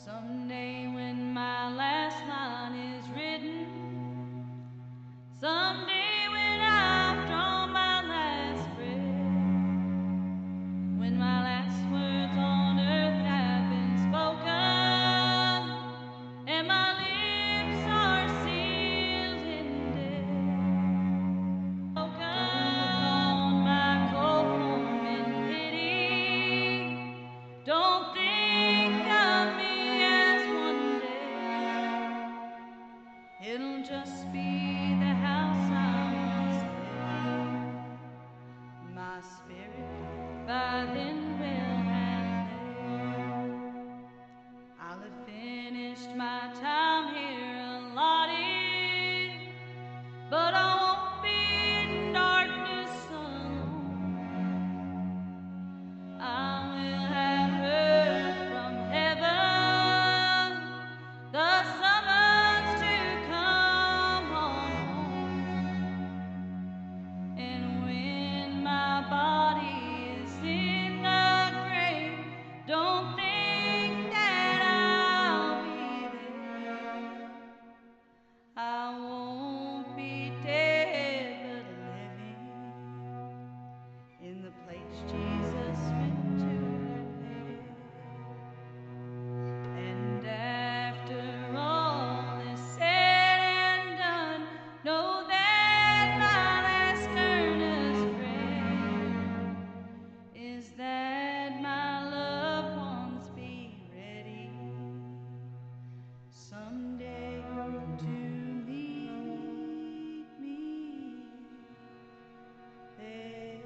Someday when my last line is written, someday when I've drawn my last breath, when my last words on earth have been spoken, and my lips are sealed in death, on my cold home in pity, don't think of me as one day. It'll just be the house I once lived. My spirit by then will have left. I'll have finished my time here allotted, but I won't be in darkness alone. I will have heard from heaven the summons to come on home. And when my body is in the grave, don't think that I'll be there. I won't be dead but living in the place Jesus went to prepare. And after all is said and done, know that my last earnest prayer is that my loved ones be ready someday to meet me there.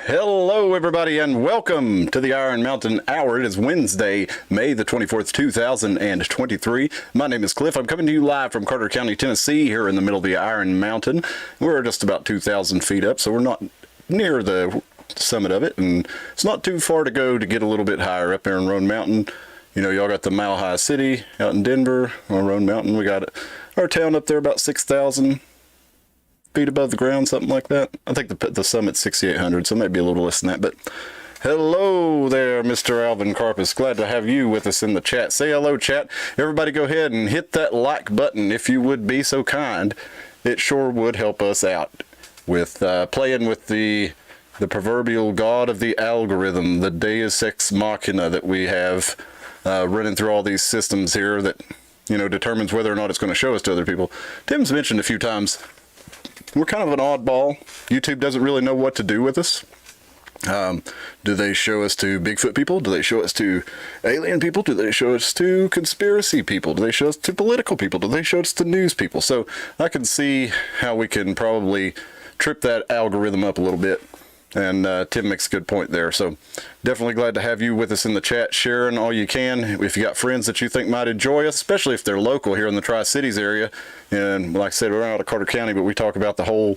Hello, everybody, and welcome to the Iron Mountain Hour. It is Wednesday, May the 24th, 2023. My name is Clliff. I'm coming to you live from Carter County, Tennessee, here in the middle of the Iron Mountain. We're just about 2,000 feet up, so we're not near the summit of it, and it's not too far to go to get a little bit higher up there in Roan Mountain. You know, y'all got the Mile High City out in Denver on Roan Mountain. We got our town up there about 6,000 feet above the ground, something like that. I think the summit's 6,800, so maybe a little less than that. But hello there, Mr. Alvin Carpus. Glad to have you with us in the chat. Say hello, chat. Everybody go ahead and hit that like button if you would be so kind. It sure would help us out with playing with the proverbial god of the algorithm, the Deus Ex Machina that we have running through all these systems here that, you know, determines whether or not it's going to show us to other people. Tim's mentioned a few times we're kind of an oddball. YouTube doesn't really know what to do with us. Do they show us to Bigfoot people? Do they show us to alien people? Do they show us to conspiracy people? Do they show us to political people? Do they show us to news people? So I can see how we can probably trip that algorithm up a little bit. And Tim makes a good point there. So definitely glad to have you with us in the chat, sharing all you can. If you got friends that you think might enjoy us, especially if they're local here in the Tri-Cities area. And like I said, we're out of Carter County, but we talk about the whole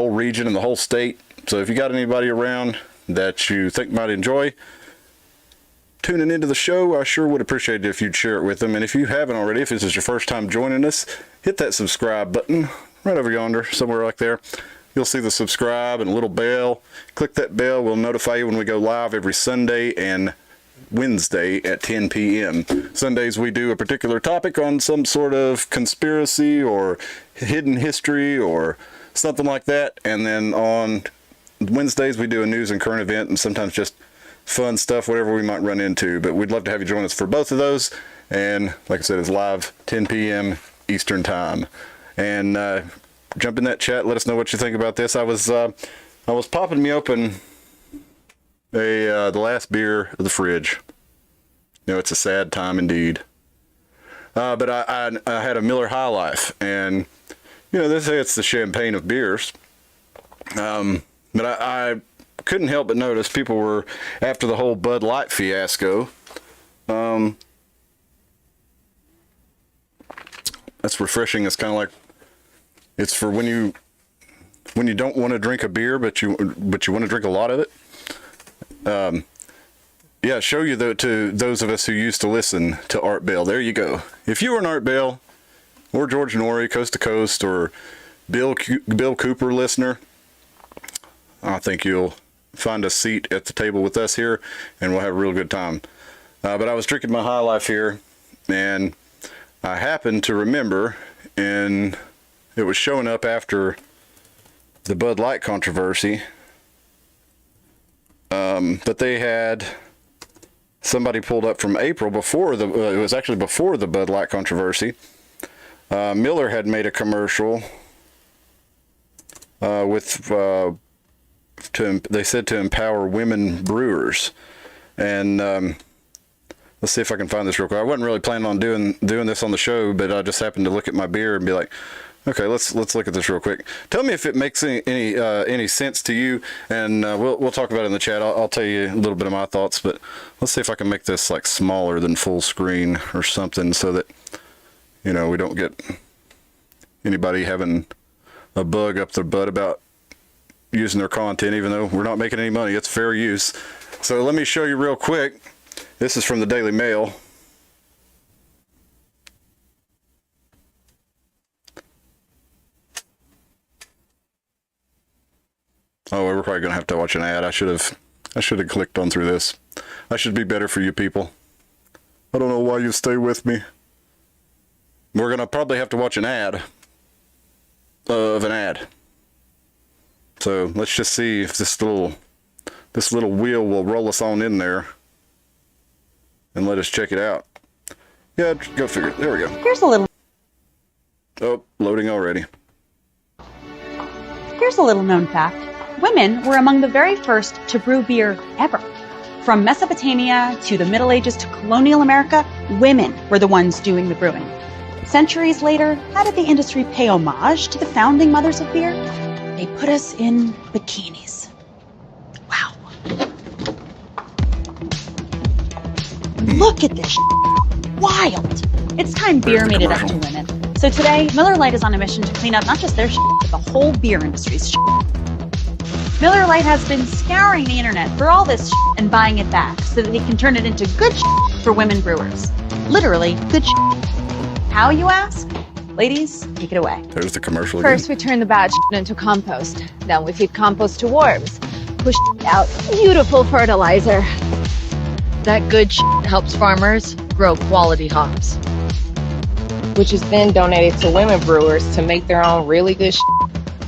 region and the whole state. So if you got anybody around that you think might enjoy tuning into the show, I sure would appreciate it if you'd share it with them. And if you haven't already, if this is your first time joining us, hit that subscribe button right over yonder, somewhere like there. You'll see the subscribe and a little bell. Click that bell. We'll notify you when we go live every Sunday and Wednesday at 10 p.m. Sundays we do a particular topic on some sort of conspiracy or hidden history or something like that. And then on Wednesdays we do a news and current event and sometimes just fun stuff, whatever we might run into. But we'd love to have you join us for both of those. And like I said, it's live 10 p.m. Eastern time. And jump in that chat. Let us know what you think about this. I was popping me open the last beer of the fridge. You know, it's a sad time indeed. But I had a Miller High Life, and you know, they say it's the champagne of beers. But I couldn't help but notice people were, after the whole Bud Light fiasco, that's refreshing. It's kind of like, it's for when you don't want to drink a beer, but you want to drink a lot of it. Yeah, show you to those of us who used to listen to Art Bell. There you go. If you were an Art Bell or George Norrie, Coast to Coast, or Bill Cooper listener, I think you'll find a seat at the table with us here, and we'll have a real good time. But I was drinking my High Life here, and I happened to remember, and it was showing up after the Bud Light controversy, but they had somebody pulled up from April before it was actually before the Bud Light controversy. Miller had made a commercial they said to empower women brewers, and let's see if I can find this real quick. I wasn't really planning on doing this on the show, but I just happened to look at my beer and be like, okay, let's look at this real quick. Tell me if it makes any sense to you, and we'll talk about it in the chat. I'll tell you a little bit of my thoughts, but let's see if I can make this like smaller than full screen or something, so that we don't get anybody having a bug up their butt about using their content, even though we're not making any money. It's fair use. So let me show you real quick. This is from the Daily Mail. Oh, we're probably gonna have to watch an ad. I should have clicked on through this. I should be better for you people. I don't know why you stay with me. We're gonna probably have to watch an ad of an ad. So let's just see if this little wheel will roll us on in there and let us check it out. Yeah, go figure. There we go. Here's a little Loading already. Here's a little known fact. Women were among the very first to brew beer ever. From Mesopotamia to the Middle Ages to colonial America, women were the ones doing the brewing. Centuries later, how did the industry pay homage to the founding mothers of beer? They put us in bikinis. Wow. Look at this wild. It's time beer made it up to women. So today, Miller Lite is on a mission to clean up not just their but the whole beer industry's Miller Lite has been scouring the internet for all this and buying it back so that they can turn it into good for women brewers. Literally, good How, you ask? Ladies, take it away. There's the commercial again. First, we turn the bad into compost. Then we feed compost to worms. Push out beautiful fertilizer. That good helps farmers grow quality hops, which is then donated to women brewers to make their own really good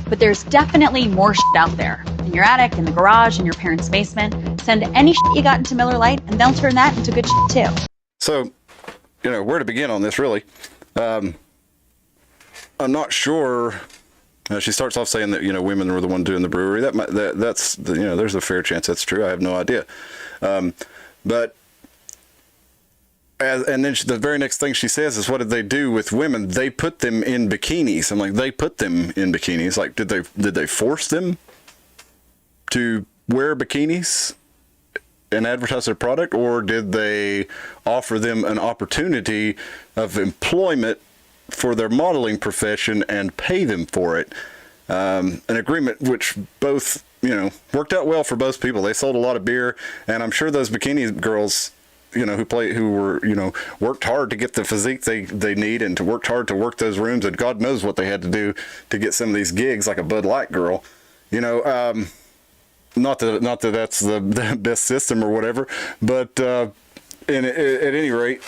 But there's definitely more out there. In your attic, in the garage, in your parents' basement. Send any you got into Miller Lite, and they'll turn that into good too. So, where to begin on this, really? I'm not sure. She starts off saying that women were the one doing the brewery. That's there's a fair chance that's true. I have no idea. But and then the very next thing she says is, what did they do with women? They put them in bikinis. I'm like, they put them in bikinis. Like, did they force them to wear bikinis and advertise their product, or did they offer them an opportunity of employment for their modeling profession and pay them for it? An agreement which both, worked out well for both people. They sold a lot of beer, and I'm sure those bikini girls, who were, worked hard to get the physique they need, and worked hard to work those rooms, and God knows what they had to do to get some of these gigs, like a Bud Light girl, not that that's the best system or whatever, but at any rate,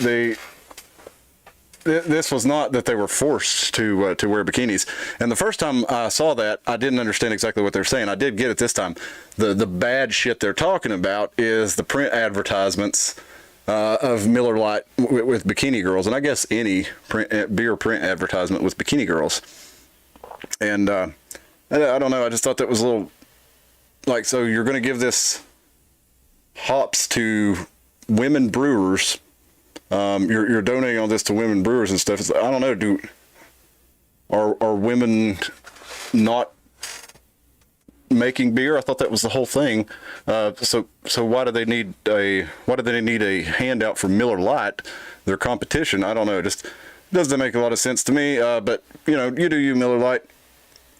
this was not that they were forced to wear bikinis. And the first time I saw that, I didn't understand exactly what they're saying. I did get it this time. The bad shit they're talking about is the print advertisements of Miller Lite with bikini girls, and I guess any beer print advertisement with bikini girls. And I don't know. I just thought that was a little like, so you're going to give this hops to women brewers. You're donating all this to women brewers and stuff. It's like, I don't know. Are women not making beer. I thought that was the whole thing. So why do they need a handout from Miller Lite, their competition? I don't know. It just doesn't make a lot of sense to me. But you know, you do you, Miller Lite,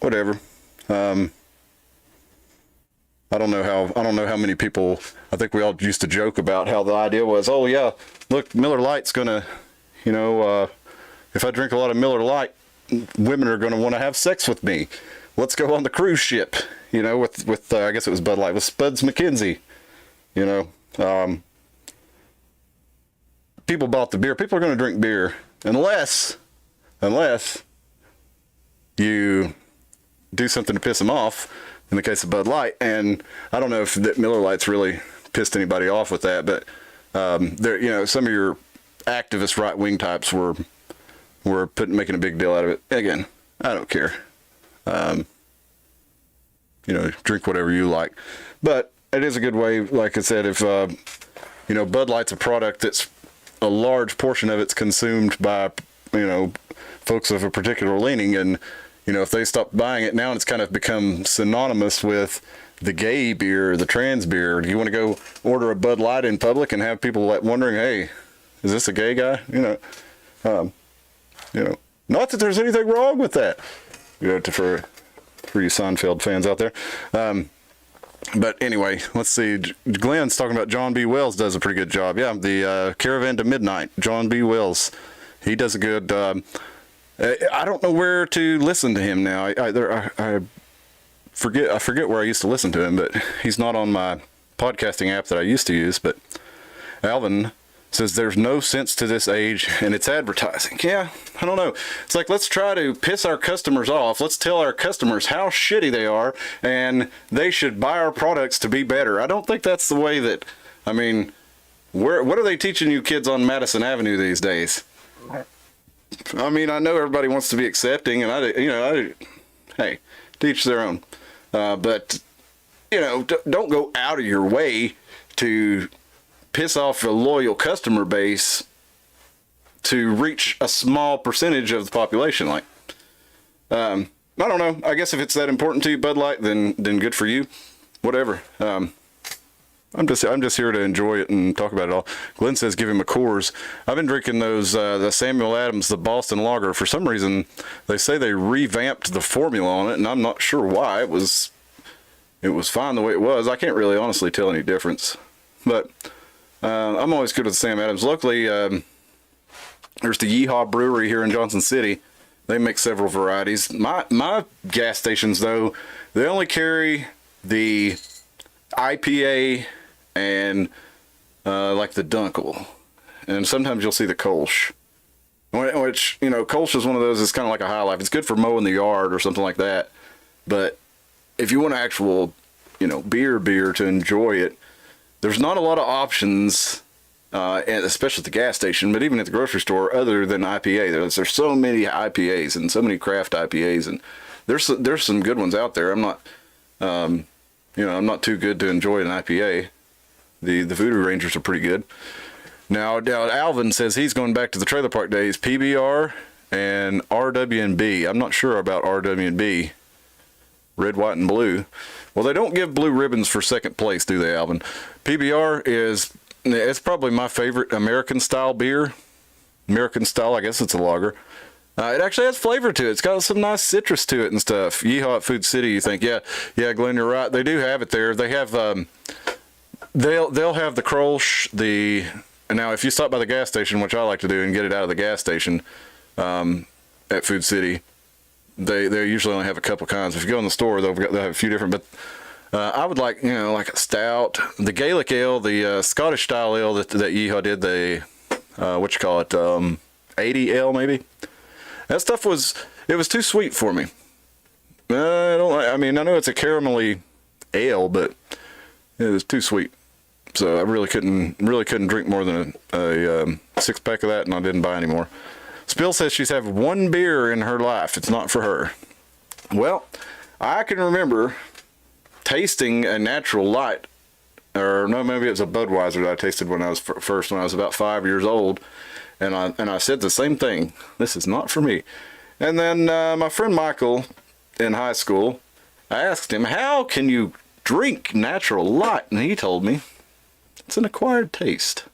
whatever. I don't know how many people. I think we all used to joke about how the idea was, oh yeah, look, Miller Lite's gonna, you know, if I drink a lot of Miller Lite, women are gonna want to have sex with me. Let's go on the cruise ship, you know, with I guess it was Bud Light, with Spuds McKenzie, you know. People bought the beer. People are going to drink beer unless you do something to piss them off, in the case of Bud Light. And I don't know if that Miller Lite's really pissed anybody off with that, but there, you know, some of your activist right-wing types were making a big deal out of it. Again, I don't care. You know, drink whatever you like, but it is a good way. Like I said, if you know, Bud Light's a product that's a large portion of it's consumed by, you know, folks of a particular leaning, and you know, if they stop buying it now, it's kind of become synonymous with the gay beer, the trans beer. Do you want to go order a Bud Light in public and have people like wondering, hey, is this a gay guy? You know, not that there's anything wrong with that. You know, for you Seinfeld fans out there. But anyway, let's see. Glenn's talking about John B. Wells does a pretty good job. Yeah, the Caravan to Midnight. John B. Wells, he does a good. I don't know where to listen to him now. I forget where I used to listen to him, but he's not on my podcasting app that I used to use. But Alvin says there's no sense to this age and it's advertising. Yeah, I don't know. It's like, let's try to piss our customers off. Let's tell our customers how shitty they are and they should buy our products to be better. I don't think that's the way that, I mean, what are they teaching you kids on Madison Avenue these days? I mean, I know everybody wants to be accepting, and hey, teach their own. But, you know, don't go out of your way to piss off a loyal customer base to reach a small percentage of the population. Like, I don't know. I guess if it's that important to you, Bud Light, then good for you. Whatever. I'm just here to enjoy it and talk about it all. Glenn says give him a Coors. I've been drinking those the Samuel Adams, the Boston Lager. For some reason, they say they revamped the formula on it, and I'm not sure why. It was fine the way it was. I can't really honestly tell any difference, but. I'm always good with Sam Adams. Luckily, there's the Yeehaw Brewery here in Johnson City. They make several varieties. My gas stations, though, they only carry the IPA and like the Dunkel. And sometimes you'll see the Kolsch. Which, you know, Kolsch is one of those that's kind of like a high life. It's good for mowing the yard or something like that. But if you want actual, you know, beer to enjoy it, there's not a lot of options, especially at the gas station, but even at the grocery store, other than IPA. There's so many IPAs and so many craft IPAs, and there's some good ones out there. I'm not, you know, I'm not too good to enjoy an IPA. The Voodoo Rangers are pretty good. Now Alvin says he's going back to the trailer park days, PBR and RW&B. I'm not sure about RW&B, red, white, and blue. Well, they don't give blue ribbons for second place, do they, Alvin? PBR it's probably my favorite American style beer. American style, I guess it's a lager. It actually has flavor to it. It's got some nice citrus to it and stuff. Yeehaw at Food City, you think, yeah, Glenn, you're right. They do have it there. They have, they'll have the Kolsch, now if you stop by the gas station, which I like to do and get it out of the gas station at Food City, they usually only have a couple kinds. If you go in the store, they'll have a few different, but I would like, you know, like a stout, the Gaelic ale, the Scottish style ale that Yeehaw did, the, 80 ale maybe. That stuff was too sweet for me. I know it's a caramelly ale, but it was too sweet. So I really couldn't drink more than a 6-pack of that, and I didn't buy any more. Spill says she's had one beer in her life. It's not for her. Well, I can remember tasting a Natural Light, or no, maybe it was a Budweiser that I tasted when I was when I was about 5 years old, and I said the same thing. This is not for me. And then my friend Michael in high school, I asked him, how can you drink natural light? And he told me, it's an acquired taste.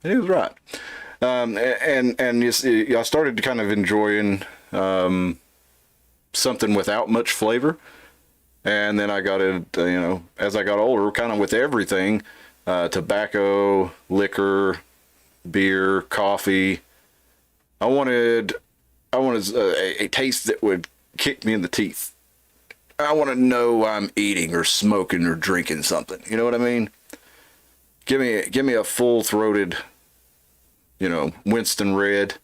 And he was right. And you see, I started kind of enjoying something without much flavor. And then I got it, as I got older, kind of with everything, tobacco, liquor, beer, coffee. I wanted a taste that would kick me in the teeth. I want to know I'm eating or smoking or drinking something. You know what I mean? Give me a full-throated, Winston Red.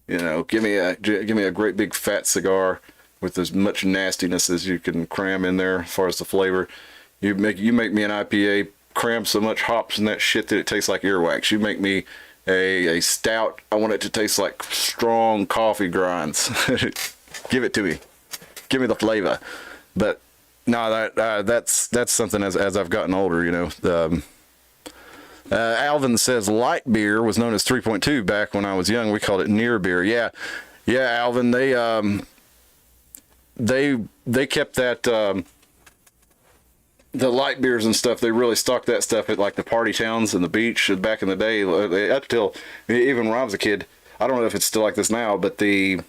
Give me a great big fat cigar with as much nastiness as you can cram in there as far as the flavor. You make me an IPA, cram so much hops in that shit that it tastes like earwax. You make me a stout, I want it to taste like strong coffee grinds. Give it to me. Give me the flavor. But no, that's something as I've gotten older, Alvin says light beer was known as 3.2 back when I was young. We called it near beer. Yeah, Alvin, they kept that the light beers and stuff. They really stocked that stuff at like the party towns and the beach back in the day. Up till even when I was a kid, I don't know if it's still like this now, but the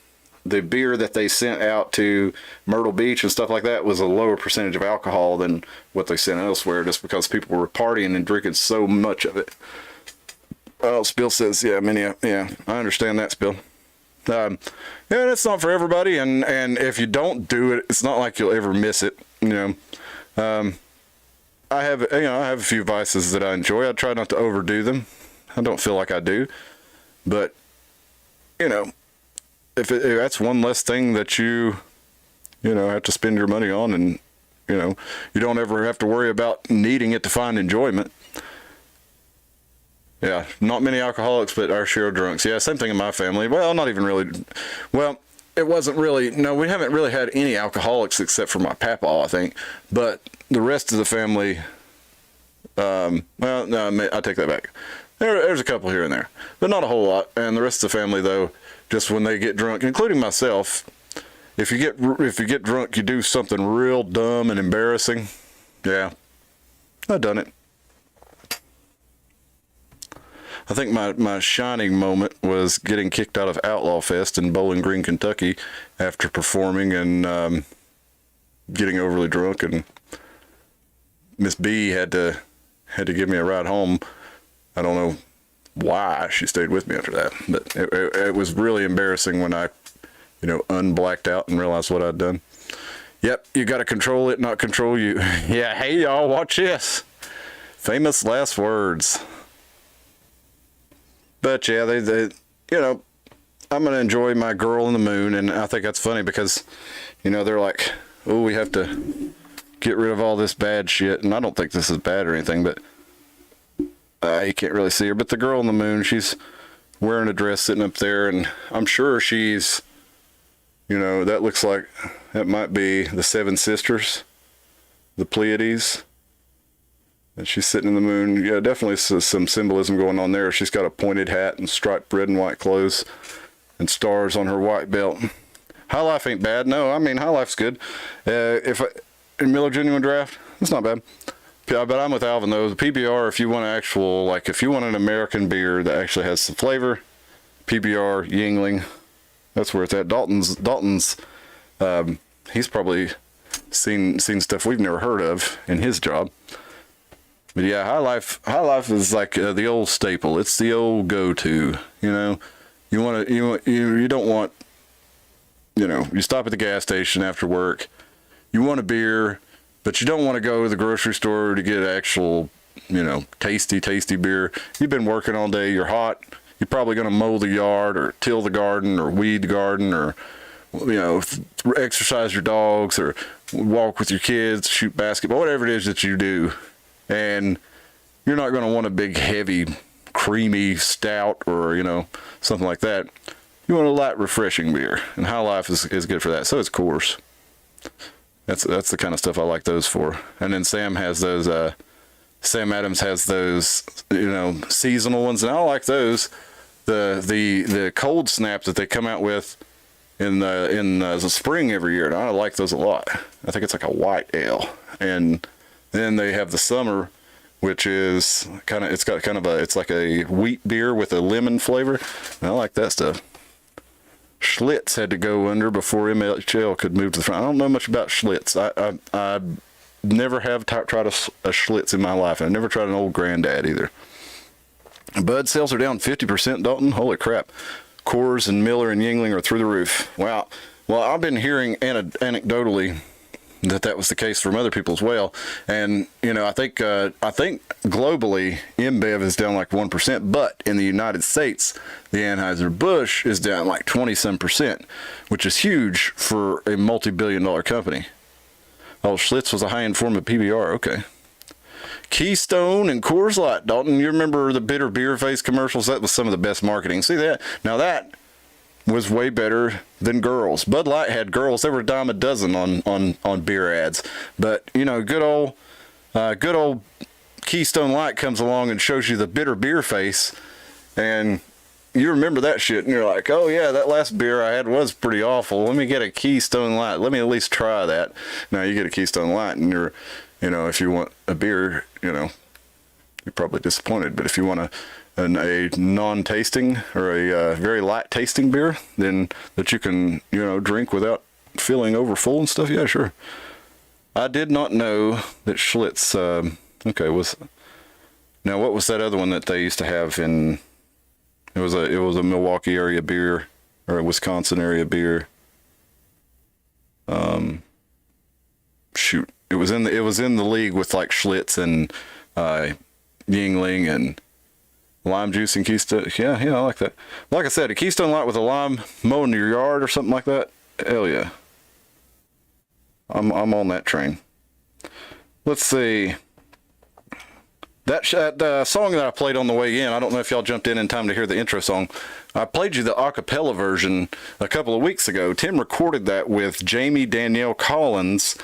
beer that they sent out to Myrtle Beach and stuff like that was a lower percentage of alcohol than what they sent elsewhere, just because people were partying and drinking so much of it. Well, Spill says, yeah, I understand that, Spill. Yeah, that's not for everybody, and if you don't do it, it's not like you'll ever miss it. I have a few vices that I enjoy. I try not to overdo them. I don't feel like I do, but if that's one less thing that you have to spend your money on, and you don't ever have to worry about needing it to find enjoyment. Yeah, not many alcoholics, but our share of drunks. Yeah, same thing in my family. Well, not even really. Well, it wasn't really. No, we haven't really had any alcoholics except for my papaw, I think. But the rest of the family, well, no, I take that back. There's a couple here and there, but not a whole lot. And the rest of the family, though, just when they get drunk, including myself, if you get drunk, you do something real dumb and embarrassing. Yeah, I've done it. I think my shining moment was getting kicked out of Outlaw Fest in Bowling Green, Kentucky, after performing and getting overly drunk, and Miss B had to give me a ride home. I don't know why she stayed with me after that, but it was really embarrassing when I, unblacked out and realized what I'd done. Yep, you got to control it, not control you. Yeah, hey y'all, watch this. Famous last words. But yeah, they I'm going to enjoy my Girl in the Moon, and I think that's funny because, they're like, oh, we have to get rid of all this bad shit, and I don't think this is bad or anything, but you can't really see her. But the Girl in the Moon, she's wearing a dress sitting up there, and I'm sure she's, that looks like, that might be the Seven Sisters, the Pleiades. And she's sitting in the moon. Yeah, definitely some symbolism going on there. She's got a pointed hat and striped red and white clothes and stars on her white belt. High Life ain't bad. No, I mean, High Life's good. In Miller Genuine Draft, it's not bad. Yeah, but I'm with Alvin, though. The PBR, if you want if you want an American beer that actually has some flavor, PBR, Yingling, that's where it's at. Dalton's, he's probably seen stuff we've never heard of in his job. But yeah, High Life is like the old staple. It's the old go-to. You don't want, you stop at the gas station after work. You want a beer, but you don't want to go to the grocery store to get actual, tasty beer. You've been working all day. You're hot. You're probably going to mow the yard or till the garden or weed the garden or, exercise your dogs or walk with your kids, shoot basketball, whatever it is that you do. And you're not going to want a big, heavy, creamy stout or, something like that. You want a light, refreshing beer. And High Life is good for that. So is Coors. That's the kind of stuff I like those for. And then Sam has those, Sam Adams has those, seasonal ones. And I like those. The cold snap that they come out with the spring every year, and I like those a lot. I think it's like a white ale. And then they have the summer, which is it's like a wheat beer with a lemon flavor. And I like that stuff. Schlitz had to go under before MHL could move to the front. I don't know much about Schlitz. I never have tried a Schlitz in my life. I never tried an Old Granddad either. Bud sales are down 50%, Dalton. Holy crap. Coors and Miller and Yuengling are through the roof. Wow. Well, I've been hearing anecdotally that was the case from other people as well. And, I think globally, InBev is down like 1%, but in the United States, the Anheuser-Busch is down like 20-some%, which is huge for a multi-billion-dollar company. Oh, Schlitz was a high-end form of PBR. Okay. Keystone and Coors Light, Dalton. You remember the bitter beer face commercials? That was some of the best marketing. See that? Now that was way better than Girls. Bud Light had Girls. They were a dime a dozen on beer ads. But good old Keystone Light comes along and shows you the bitter beer face, and you remember that shit, and you're like, oh yeah, that last beer I had was pretty awful. Let me get a Keystone Light. Let me at least try that. Now you get a Keystone Light, and you're, if you want a beer, you're probably disappointed. But if you want a non-tasting or a very light tasting beer, then that you can drink without feeling overfull and stuff, yeah, sure. I did not know that Schlitz was. Now what was that other one that they used to have in? It was a Milwaukee area beer or a Wisconsin area beer. Shoot, it was in the league with like Schlitz and Yuengling and lime juice and Keystone. Yeah, I like that. Like I said, a Keystone Light with a lime mowing your yard or something like that. Hell yeah. I'm on that train. Let's see. That song that I played on the way in, I don't know if y'all jumped in time to hear the intro song. I played you the a cappella version a couple of weeks ago. Tim recorded that with Danielle Collins.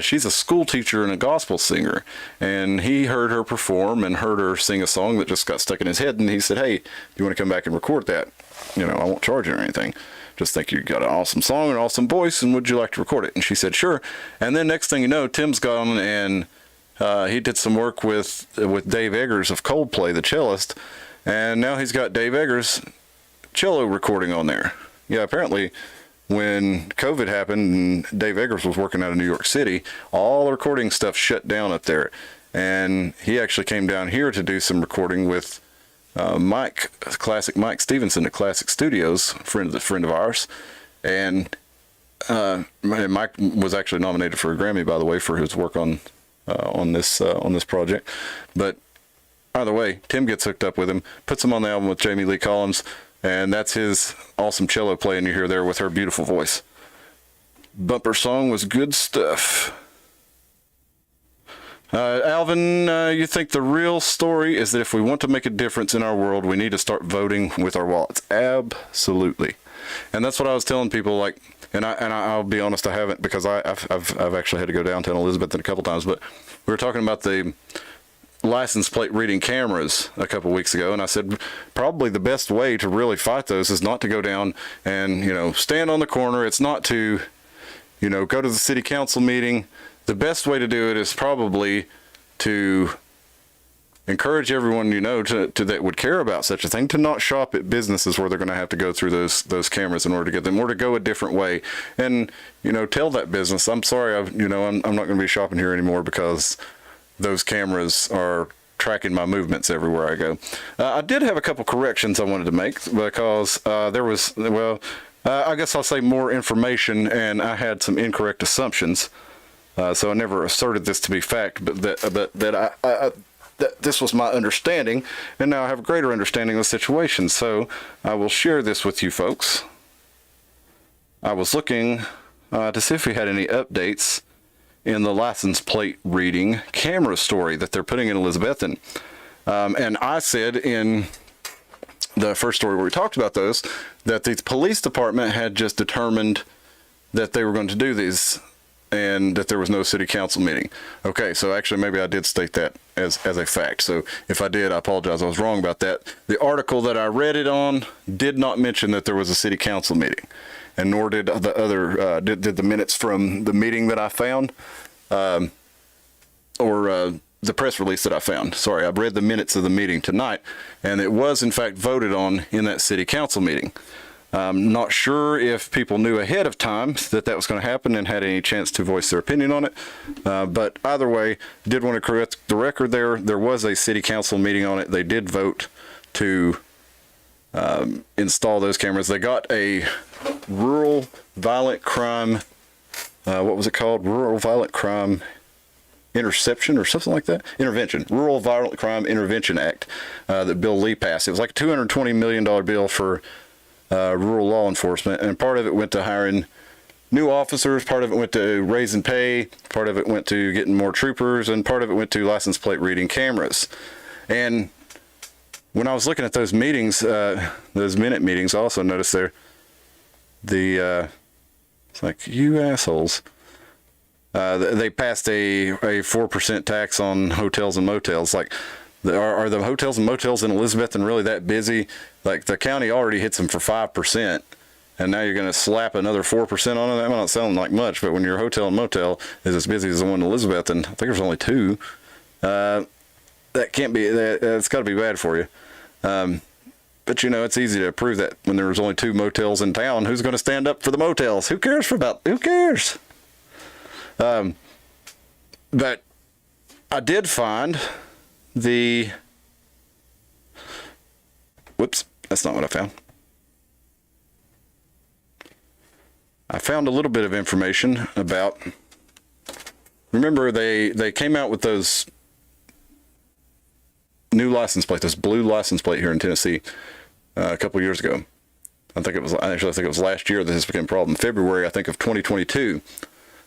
She's a school teacher and a gospel singer. And he heard her perform and heard her sing a song that just got stuck in his head. And he said, hey, do you want to come back and record that? I won't charge you or anything. Just think you got an awesome song and an awesome voice, and would you like to record it? And she said, sure. And then next thing you know, Tim's gone and he did some work with Dave Eggers of Coldplay, the cellist, and now he's got Dave Eggers' cello recording on there. Yeah, apparently when COVID happened and Dave Eggers was working out of New York City, all the recording stuff shut down up there. And he actually came down here to do some recording with Classic Mike Stevenson at Classic Studios, friend of ours. And Mike was actually nominated for a Grammy, by the way, for his work on this project. But either way, Tim gets hooked up with him, puts him on the album with Jamie Lee Collins, and that's his awesome cello playing you hear there with her beautiful voice. Bumper song was good stuff. Alvin, you think the real story is that if we want to make a difference in our world, we need to start voting with our wallets? Absolutely. And that's what I was telling people, like, and I'll be honest, I haven't, because I've actually had to go downtown Elizabeth a couple times, but we were talking about the license plate reading cameras a couple weeks ago, and I said probably the best way to really fight those is not to go down and stand on the corner. It's not to go to the city council meeting. The best way to do it is probably to encourage everyone to that would care about such a thing to not shop at businesses where they're going to have to go through those cameras in order to get them, or to go a different way and tell that business, I'm sorry, I'm not going to be shopping here anymore because those cameras are tracking my movements everywhere I go. I did have a couple corrections I wanted to make because there was, I guess I'll say more information, and I had some incorrect assumptions. So I never asserted this to be fact, but that this was my understanding, and now I have a greater understanding of the situation. So I will share this with you folks. I was looking to see if we had any updates in the license plate reading camera story that they're putting in Elizabethton. And I said in the first story where we talked about those, that the police department had just determined that they were going to do these and that there was no city council meeting. Okay, so actually maybe I did state that as a fact. So if I did, I apologize. I was wrong about that. The article that I read it on did not mention that there was a city council meeting. and nor did the other did the minutes from the meeting that I found, or the press release that I found. Sorry, I've read the minutes of the meeting tonight, and it was in fact voted on in that city council meeting. I'm not sure if people knew ahead of time that that was going to happen and had any chance to voice their opinion on it. But either way, did want to correct the record there. There was a city council meeting on it. They did vote to install those cameras. They got a rural violent crime, what was it called? Rural violent crime interception or something like that? Intervention. Rural Violent Crime Intervention Act that Bill Lee passed. It was like a $220 million bill for rural law enforcement, and part of it went to hiring new officers, part of it went to raising pay, part of it went to getting more troopers, and part of it went to license plate reading cameras. And when I was looking at those meetings, those minute meetings, I also noticed there it's like, you assholes. They passed a 4% tax on hotels and motels. Like, are the hotels and motels in Elizabethton really that busy? Like, the county already hits them for 5%, and now you're going to slap another 4% on it? That might not sound like much, but when your hotel and motel is as busy as the one in Elizabethton, I think there's only 2. That can't be, that's got to be bad for you. But you know, it's easy to prove that when there was only 2 motels in town. Who's going to stand up for the motels? Who cares? But I did find whoops, that's not what I found. I found a little bit of information about, remember they came out with those new license plate, this blue license plate here in Tennessee a couple years ago. I think it was last year that this became a problem. February, I think, of 2022.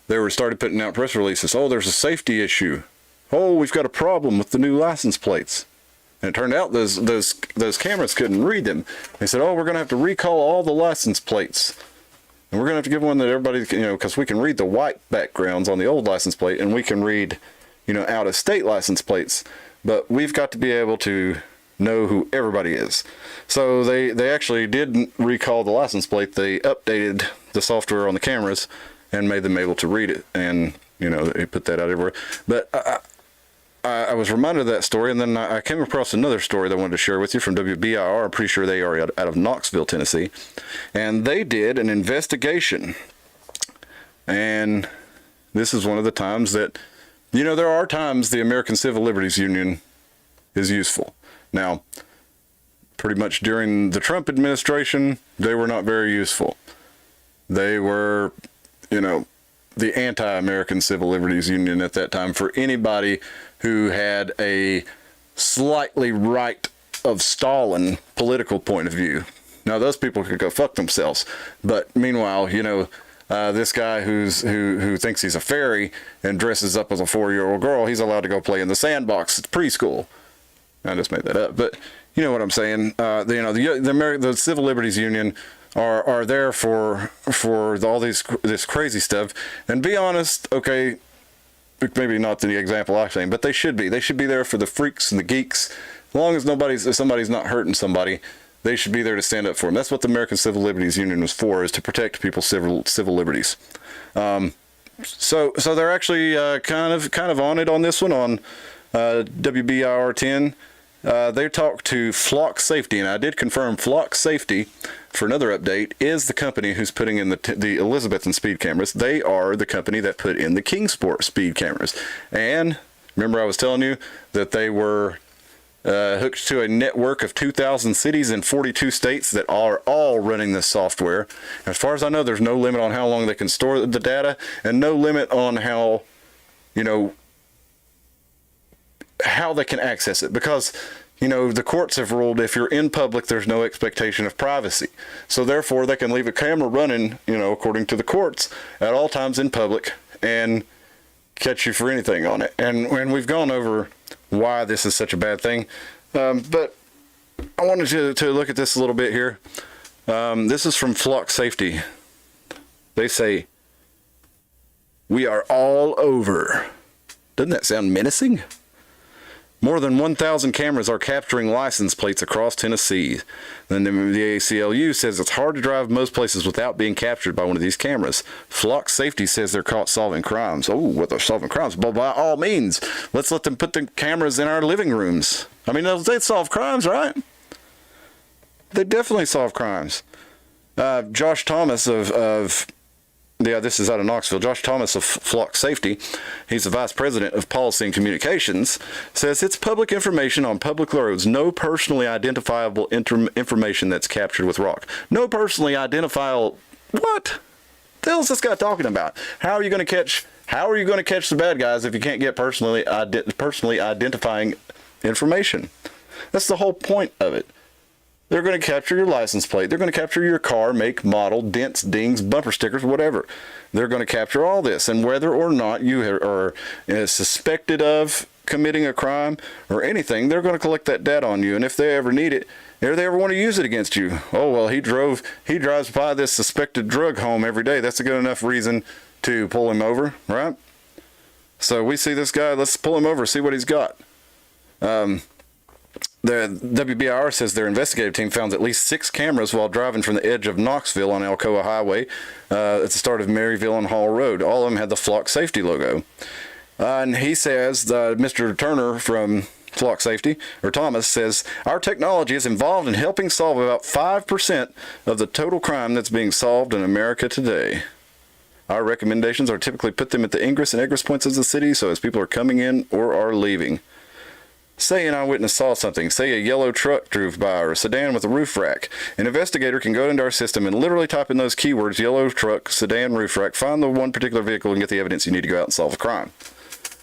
They started putting out press releases. Oh, there's a safety issue. Oh, we've got a problem with the new license plates. And it turned out those cameras couldn't read them. They said, oh, we're going to have to recall all the license plates. And we're going to have to give one that everybody, because we can read the white backgrounds on the old license plate, and we can read, out-of-state license plates. But we've got to be able to know who everybody is. So they actually did recall the license plate. They updated the software on the cameras and made them able to read it. And, they put that out everywhere. But I was reminded of that story, and then I came across another story that I wanted to share with you from WBIR. I'm pretty sure they are out of Knoxville, Tennessee. And they did an investigation. And this is one of the times that, there are times the American Civil Liberties Union is useful. Now, pretty much during the Trump administration, they were not very useful. They were, the anti-American Civil Liberties Union at that time for anybody who had a slightly right of Stalin political point of view. Now, those people could go fuck themselves. But meanwhile, this guy who thinks he's a fairy and dresses up as a 4-year-old girl, he's allowed to go play in the sandbox at preschool. I just made that up, but you know what I'm saying. The Civil Liberties Union are there for all this crazy stuff. And be honest, okay, maybe not the example I'm saying, but they should be. They should be there for the freaks and the geeks. As long as somebody's not hurting somebody, they should be there to stand up for them. That's what the American Civil Liberties Union was for, is to protect people's civil liberties. So they're actually kind of on it on this one on WBIR 10. They talked to Flock Safety, and I did confirm Flock Safety, for another update, is the company who's putting in the Elizabethton speed cameras. They are the company that put in the Kingsport speed cameras. And remember I was telling you that they were hooked to a network of 2,000 cities in 42 states that are all running this software. As far as I know, there's no limit on how long they can store the data, and no limit on how they can access it, because the courts have ruled if you're in public, there's no expectation of privacy. So therefore they can leave a camera running, according to the courts, at all times in public and catch you for anything on it. And we've gone over why this is such a bad thing. But I wanted to look at this a little bit here. This is from Flock Safety. They say, "We are all over." Doesn't that sound menacing? More than 1,000 cameras are capturing license plates across Tennessee. Then the ACLU says it's hard to drive most places without being captured by one of these cameras. Flock Safety says they're caught solving crimes. Oh, well, they're solving crimes. But by all means, let's let them put the cameras in our living rooms. I mean, they solve crimes, right? They definitely solve crimes. Josh Thomas this is out of Knoxville. Josh Thomas of Flock Safety, he's the vice president of policy and communications, says it's public information on public roads. No personally identifiable information that's captured with rock. No personally identifiable. What the hell is this guy talking about? How are you going to catch the bad guys if you can't get personally identifying information? That's the whole point of it. They're going to capture your license plate. They're going to capture your car, make, model, dents, dings, bumper stickers, whatever. They're going to capture all this. And whether or not you are suspected of committing a crime or anything, they're going to collect that data on you. And if they ever need it, if they ever want to use it against you, oh, well, he drives by this suspected drug home every day. That's a good enough reason to pull him over, right? So we see this guy, let's pull him over, see what he's got. The WBIR says their investigative team found at least 6 cameras while driving from the edge of Knoxville on Alcoa Highway at the start of Maryville and Hall Road. All of them had the Flock Safety logo. And he says, Mr. Turner from Flock Safety, or Thomas, says, our technology is involved in helping solve about 5% of the total crime that's being solved in America today. Our recommendations are typically put them at the ingress and egress points of the city so as people are coming in or are leaving. Say an eyewitness saw something, say a yellow truck drove by or a sedan with a roof rack. An investigator can go into our system and literally type in those keywords, yellow truck, sedan, roof rack, find the one particular vehicle and get the evidence you need to go out and solve a crime.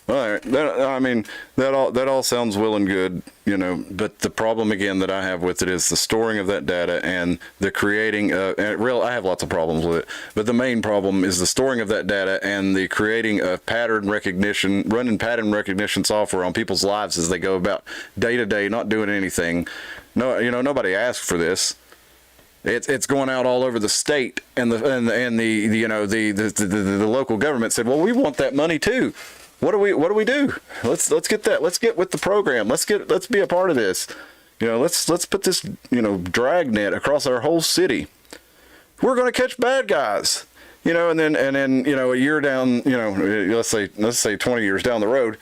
Well, that all sounds well and good, but the problem again that I have with it is the storing of that data and the creating I have lots of problems with it, but the main problem is the storing of that data and the creating of running pattern recognition software on people's lives as they go about day to day, not doing anything. No, nobody asked for this. It's going out all over the state, and the local government said, well, we want that money too. What do we do? Let's get that. Let's get with the program. Let's be a part of this. Let's put this, dragnet across our whole city. We're going to catch bad guys. And then a year down, let's say 20 years down the road,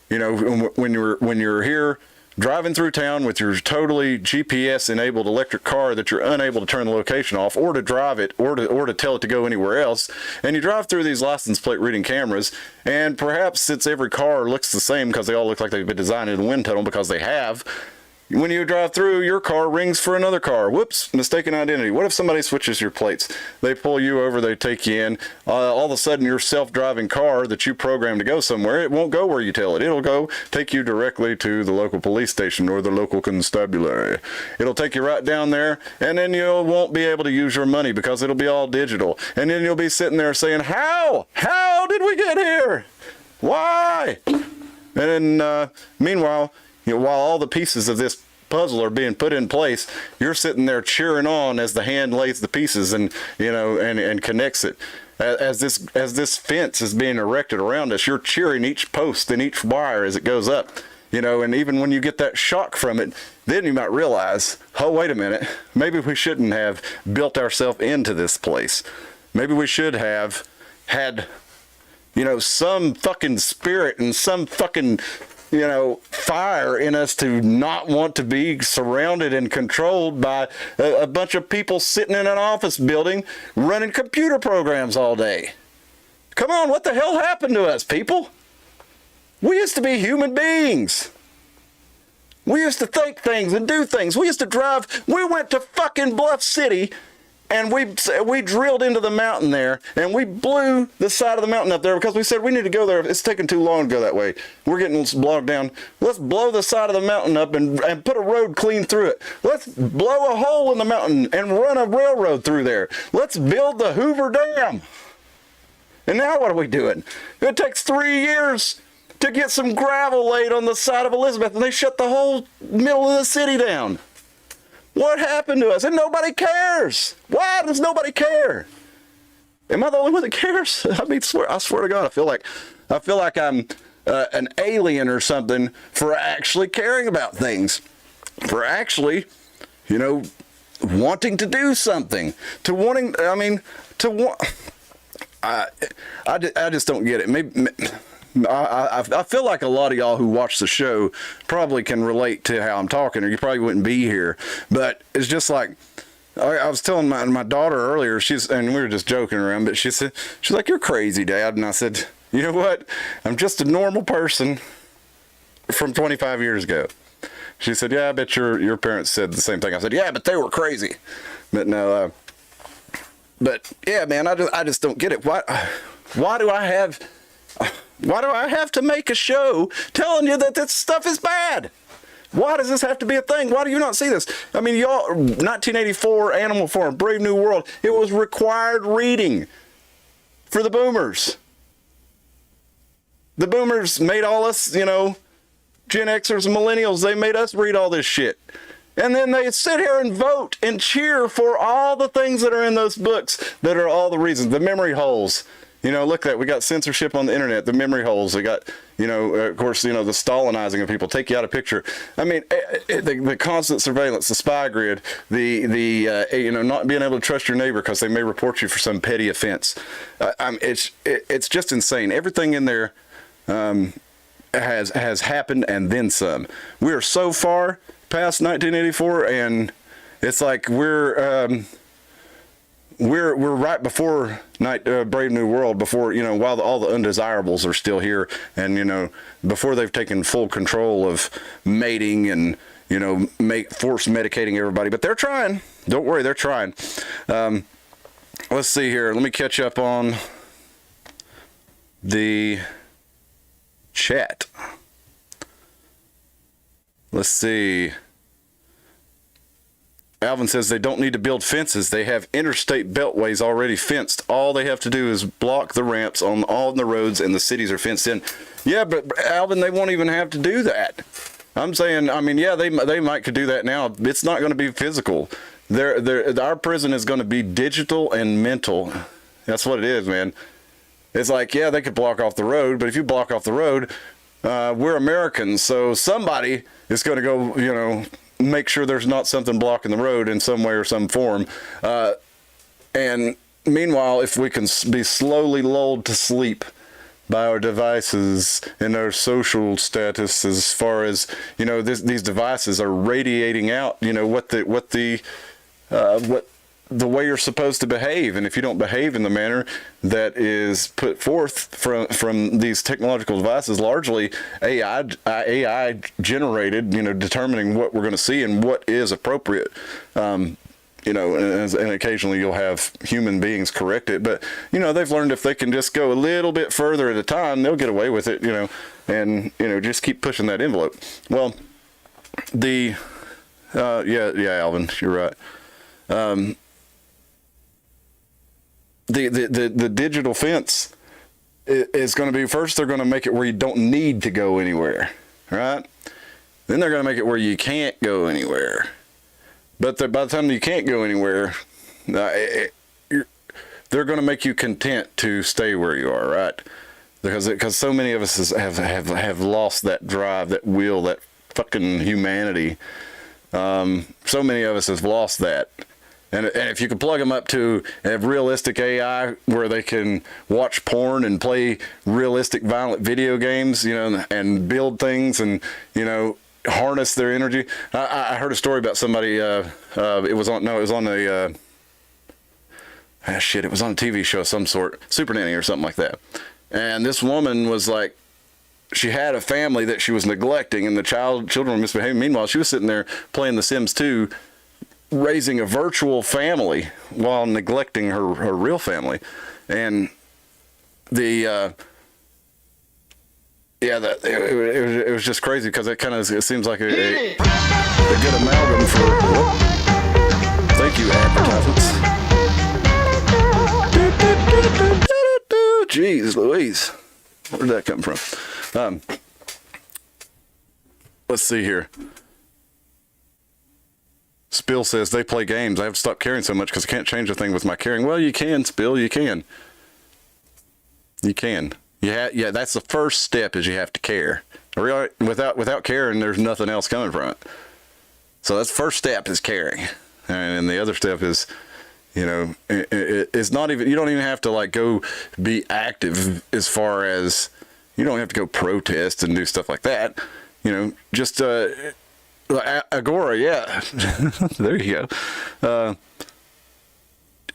when you're here driving through town with your totally GPS enabled electric car that you're unable to turn the location off or to drive it or to tell it to go anywhere else, and you drive through these license plate reading cameras, and perhaps since every car looks the same because they all look like they've been designed in the wind tunnel because they have, when you drive through, your car rings for another car. Whoops, mistaken identity. What if somebody switches your plates? They pull you over, they take you in. All of a sudden, your self-driving car that you programmed to go somewhere, it won't go where you tell it. It'll go take you directly to the local police station or the local constabulary. It'll take you right down there, and then you won't be able to use your money because it'll be all digital. And then you'll be sitting there saying, how? How did we get here? Why? And then, meanwhile, while all the pieces of this puzzle are being put in place, you're sitting there cheering on as the hand lays the pieces and connects it. As this fence is being erected around us, you're cheering each post and each wire as it goes up. And even when you get that shock from it, then you might realize, oh, wait a minute, maybe we shouldn't have built ourselves into this place. Maybe we should have had, some fucking spirit and some fucking fire in us to not want to be surrounded and controlled by a bunch of people sitting in an office building running computer programs all day. Come on, what the hell happened to us, people? We used to be human beings. We used to think things and do things. We used to drive. We went to fucking Bluff City and we drilled into the mountain there, and we blew the side of the mountain up there because we said we need to go there. It's taking too long to go that way. We're getting bogged down. Let's blow the side of the mountain up and put a road clean through it. Let's blow a hole in the mountain and run a railroad through there. Let's build the Hoover Dam. And now what are we doing? It takes 3 years to get some gravel laid on the side of Elizabeth, and they shut the whole middle of the city down. What happened to us? And nobody cares. Why does nobody care? Am I the only one that cares? I mean, I swear to God, I feel like I'm an alien or something for actually caring about things, for actually, you know, wanting to do something, to wanting, I mean, to want, I just don't get it. Maybe, I feel like a lot of y'all who watch the show probably can relate to how I'm talking, or you probably wouldn't be here. But it's just like, I was telling my daughter earlier, and we were just joking around, but she's like, "You're crazy, Dad." And I said, "You know what? I'm just a normal person from 25 years ago." She said, "Yeah, I bet your parents said the same thing." I said, "Yeah, but they were crazy." But no, but yeah, man, I just don't get it. Why do I have to make a show telling you that this stuff is bad? Why does this have to be a thing? Why do you not see this? I mean, y'all, 1984, Animal Farm, Brave New World, it was required reading for the boomers. The boomers made all us, you know, Gen Xers and millennials, they made us read all this shit. And then they sit here and vote and cheer for all the things that are in those books that are all the reasons. The memory holes. You know, look at that. We got censorship on the internet, the memory holes. We got, you know, of course, you know, the Stalinizing of people, take you out of picture. I mean, the constant surveillance, the spy grid, you know, not being able to trust your neighbor because they may report you for some petty offense. It's just insane. Everything in there has happened and then some. We are so far past 1984, and it's like we're right before Brave New World, before, you know, while all the undesirables are still here, and, you know, before they've taken full control of mating and, you know, force medicating everybody. But they're trying. Don't worry, they're trying. Let's see here. Let me catch up on the chat. Let's see. Alvin says they don't need to build fences. They have interstate beltways already fenced. All they have to do is block the ramps on all the roads, and the cities are fenced in. Yeah, but Alvin, they won't even have to do that. I'm saying, I mean, yeah, they might could do that now. It's not going to be physical. Our prison is going to be digital and mental. That's what it is, man. It's like, yeah, they could block off the road, but if you block off the road, we're Americans, so somebody is going to go, you know, make sure there's not something blocking the road in some way or some form. And meanwhile, if we can be slowly lulled to sleep by our devices and our social status, as far as, you know, these devices are radiating out, you know, what the way you're supposed to behave. And if you don't behave in the manner that is put forth from these technological devices, largely AI generated, you know, determining what we're going to see and what is appropriate, you know, and occasionally you'll have human beings correct it, but, you know, they've learned if they can just go a little bit further at a time, they'll get away with it, you know, and, you know, just keep pushing that envelope. Well, yeah, Alvin, you're right. The digital fence is going to be, first they're going to make it where you don't need to go anywhere, right? Then they're going to make it where you can't go anywhere. But by the time you can't go anywhere, they're going to make you content to stay where you are, right? Because so many of us have lost that drive, that will, that fucking humanity. So many of us have lost that. And if you can plug them up to a realistic AI where they can watch porn and play realistic violent video games, you know, and build things and, you know, harness their energy. I heard a story about somebody, it was on a TV show of some sort, Super Nanny or something like that. And this woman was like, she had a family that she was neglecting, and the children were misbehaving. Meanwhile, she was sitting there playing The Sims 2, raising a virtual family while neglecting her real family. And it was just crazy, because it seems like a good amalgam for, thank you, advertisements. Jeez Louise, where did that come from? Let's see here. Spill says they play games. I have to stop caring so much because I can't change a thing with my caring. Well, you can, Spill. You can. You can. Yeah, that's the first step, is you have to care. Without caring, there's nothing else coming from it. So that's first step, is caring. And the other step is, it's not even, you don't even have to like go be active, as far as, you don't have to go protest and do stuff like that. Just Agora, yeah. There you go.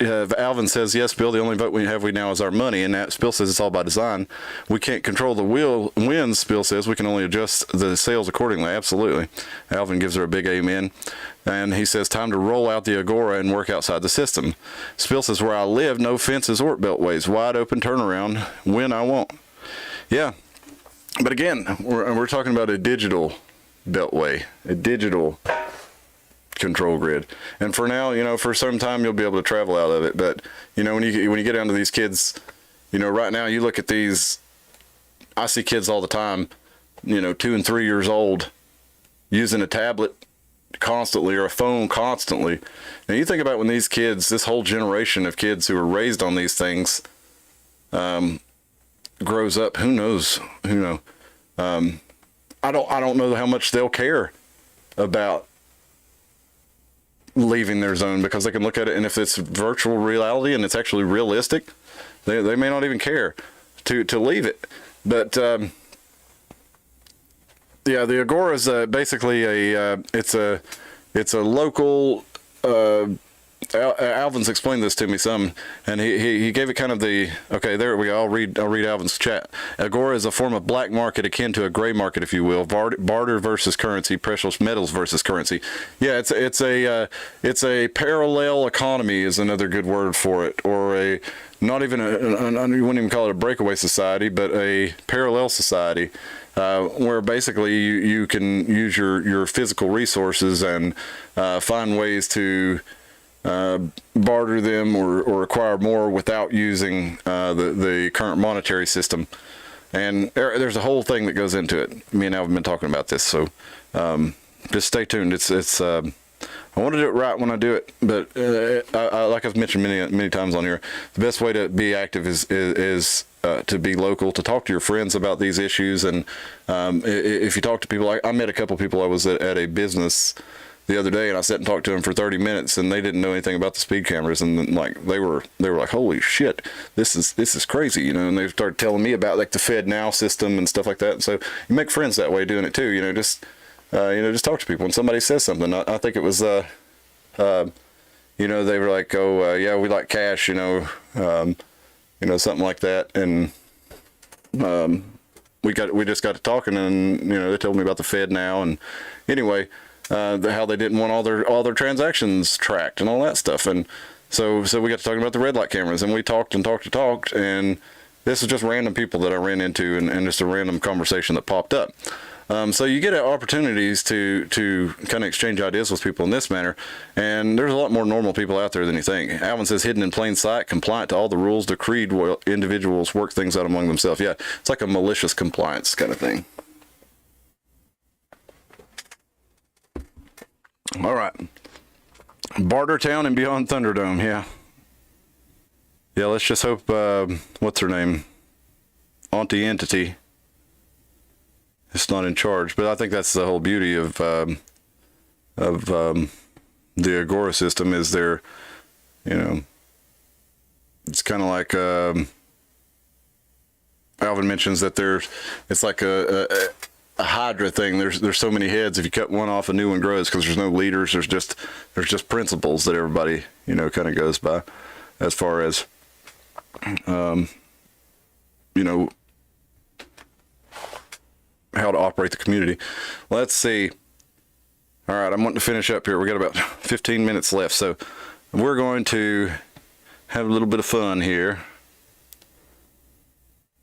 Alvin says, yes, Bill, the only vote we have now is our money, and that Bill says it's all by design. We can't control the winds, Bill says. We can only adjust the sails accordingly. Absolutely. Alvin gives her a big amen. And he says, time to roll out the Agora and work outside the system. Spill says, where I live, no fences or beltways. Wide open turnaround when I want. Yeah. But again, we're talking about a digital beltway, a digital control grid. And for now, for some time you'll be able to travel out of it. But when you get down to these kids, right now you look at these, I see kids all the time, 2 and 3 years old, using a tablet constantly or a phone constantly. Now you think about when these kids, this whole generation of kids who are raised on these things, grows up, who knows? I don't know how much they'll care about leaving their zone, because they can look at it, and if it's virtual reality and it's actually realistic, they may not even care to leave it. But yeah, the Agora is basically it's a local. Alvin's explained this to me some, and he gave it kind of the, okay, there we go. I'll read Alvin's chat. Agora is a form of black market akin to a gray market, if you will. Barter versus currency, precious metals versus currency. Yeah, it's a parallel economy is another good word for it, or a, not even you wouldn't even call it a breakaway society, but a parallel society, where basically you can use your physical resources and find ways to barter them or acquire more without using the current monetary system. And there's a whole thing that goes into it. Me and Al have been talking about this, so just stay tuned. It's I want to do it right when I do it, but like I've mentioned many times on here, the best way to be active is to be local, to talk to your friends about these issues. And if you talk to people, I met a couple people. I was at a business the other day, and I sat and talked to them for 30 minutes, and they didn't know anything about the speed cameras, and like they were like, holy shit, this is crazy, and they started telling me about like the Fed Now system and stuff like that. And so you make friends that way doing it too, just talk to people. When somebody says something, I think it was they were like, oh yeah, we like cash, something like that. And we just got to talking, and they told me about the Fed Now, and anyway, how they didn't want all their transactions tracked and all that stuff. And so we got to talking about the red light cameras, and we talked, and this is just random people that I ran into, and just a random conversation that popped up. So you get opportunities to kind of exchange ideas with people in this manner, and there's a lot more normal people out there than you think. Alvin says, hidden in plain sight, compliant to all the rules decreed while individuals work things out among themselves. Yeah, it's like a malicious compliance kind of thing. All right. Bartertown and beyond Thunderdome, yeah. Yeah, let's just hope, what's her name? Auntie Entity is not in charge. But I think that's the whole beauty of the Agora system, is there, it's kind of like, Alvin mentions that it's like a Hydra thing. There's so many heads. If you cut one off, a new one grows, because there's no leaders. There's just principles that everybody kind of goes by, as far as how to operate the community. Let's see. All right, I'm wanting to finish up here. We got about 15 minutes left, so we're going to have a little bit of fun here.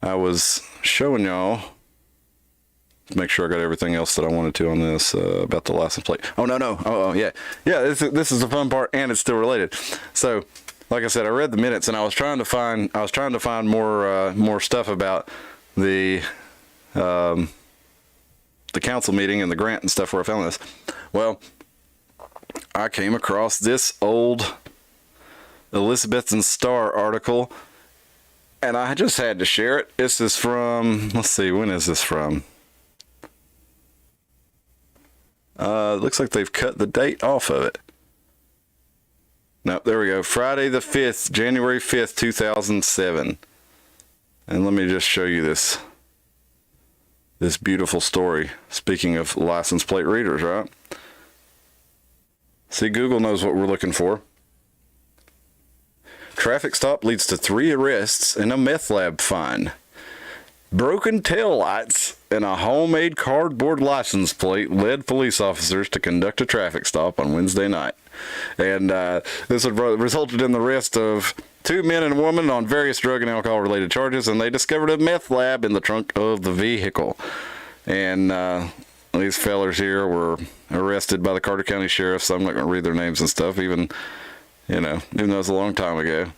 I was showing y'all, make sure I got everything else that I wanted to on this about the license plate. Oh no. Oh yeah. This is the fun part, and it's still related. So, like I said, I read the minutes, and I was trying to find more stuff about the council meeting and the grant and stuff where I found this. Well, I came across this old Elizabethan Star article, and I just had to share it. This is from, let's see, when is this from? Looks like they've cut the date off of it. No, there we go. Friday the 5th, January 5th, 2007. And let me just show you this beautiful story. Speaking of license plate readers, right? See, Google knows what we're looking for. Traffic stop leads to 3 arrests and a meth lab fine. Broken taillights and a homemade cardboard license plate led police officers to conduct a traffic stop on Wednesday night. And this resulted in the arrest of 2 men and a woman on various drug and alcohol related charges, and they discovered a meth lab in the trunk of the vehicle. And these fellers here were arrested by the Carter County Sheriff, so I'm not going to read their names and stuff, even though it's a long time ago.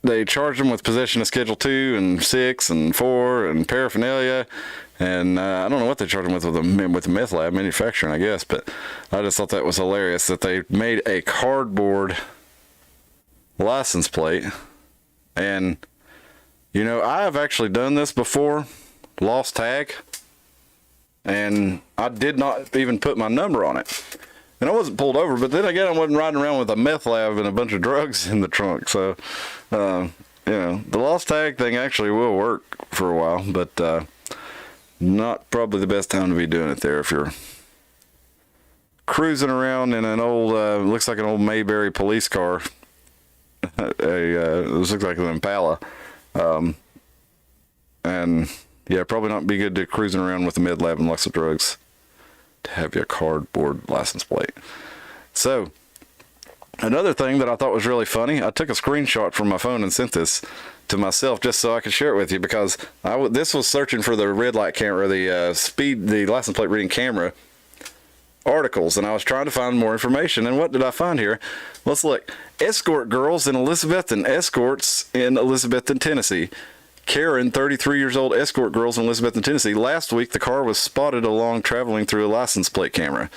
They charged them with possession of Schedule 2 and 6 and 4 and paraphernalia. And I don't know what they charged them with the meth lab manufacturing, I guess. But I just thought that was hilarious that they made a cardboard license plate. And, I have actually done this before, lost tag. And I did not even put my number on it. And I wasn't pulled over, but then again, I wasn't riding around with a meth lab and a bunch of drugs in the trunk. So, the lost tag thing actually will work for a while, but not probably the best time to be doing it there if you're cruising around in an old, looks like an old Mayberry police car. It looks like an Impala. And yeah, probably not be good to cruising around with a meth lab and lots of drugs to have your cardboard license plate. So, another thing that I thought was really funny, I took a screenshot from my phone and sent this to myself just so I could share it with you, because this was searching for the red light camera, the license plate reading camera articles, and I was trying to find more information. And what did I find here? Let's look. Escort girls in Elizabethton, escorts in Elizabethton, Tennessee. Karen, 33 years old, escort girls in Elizabethton, Tennessee. Last week, the car was spotted along traveling through a license plate camera.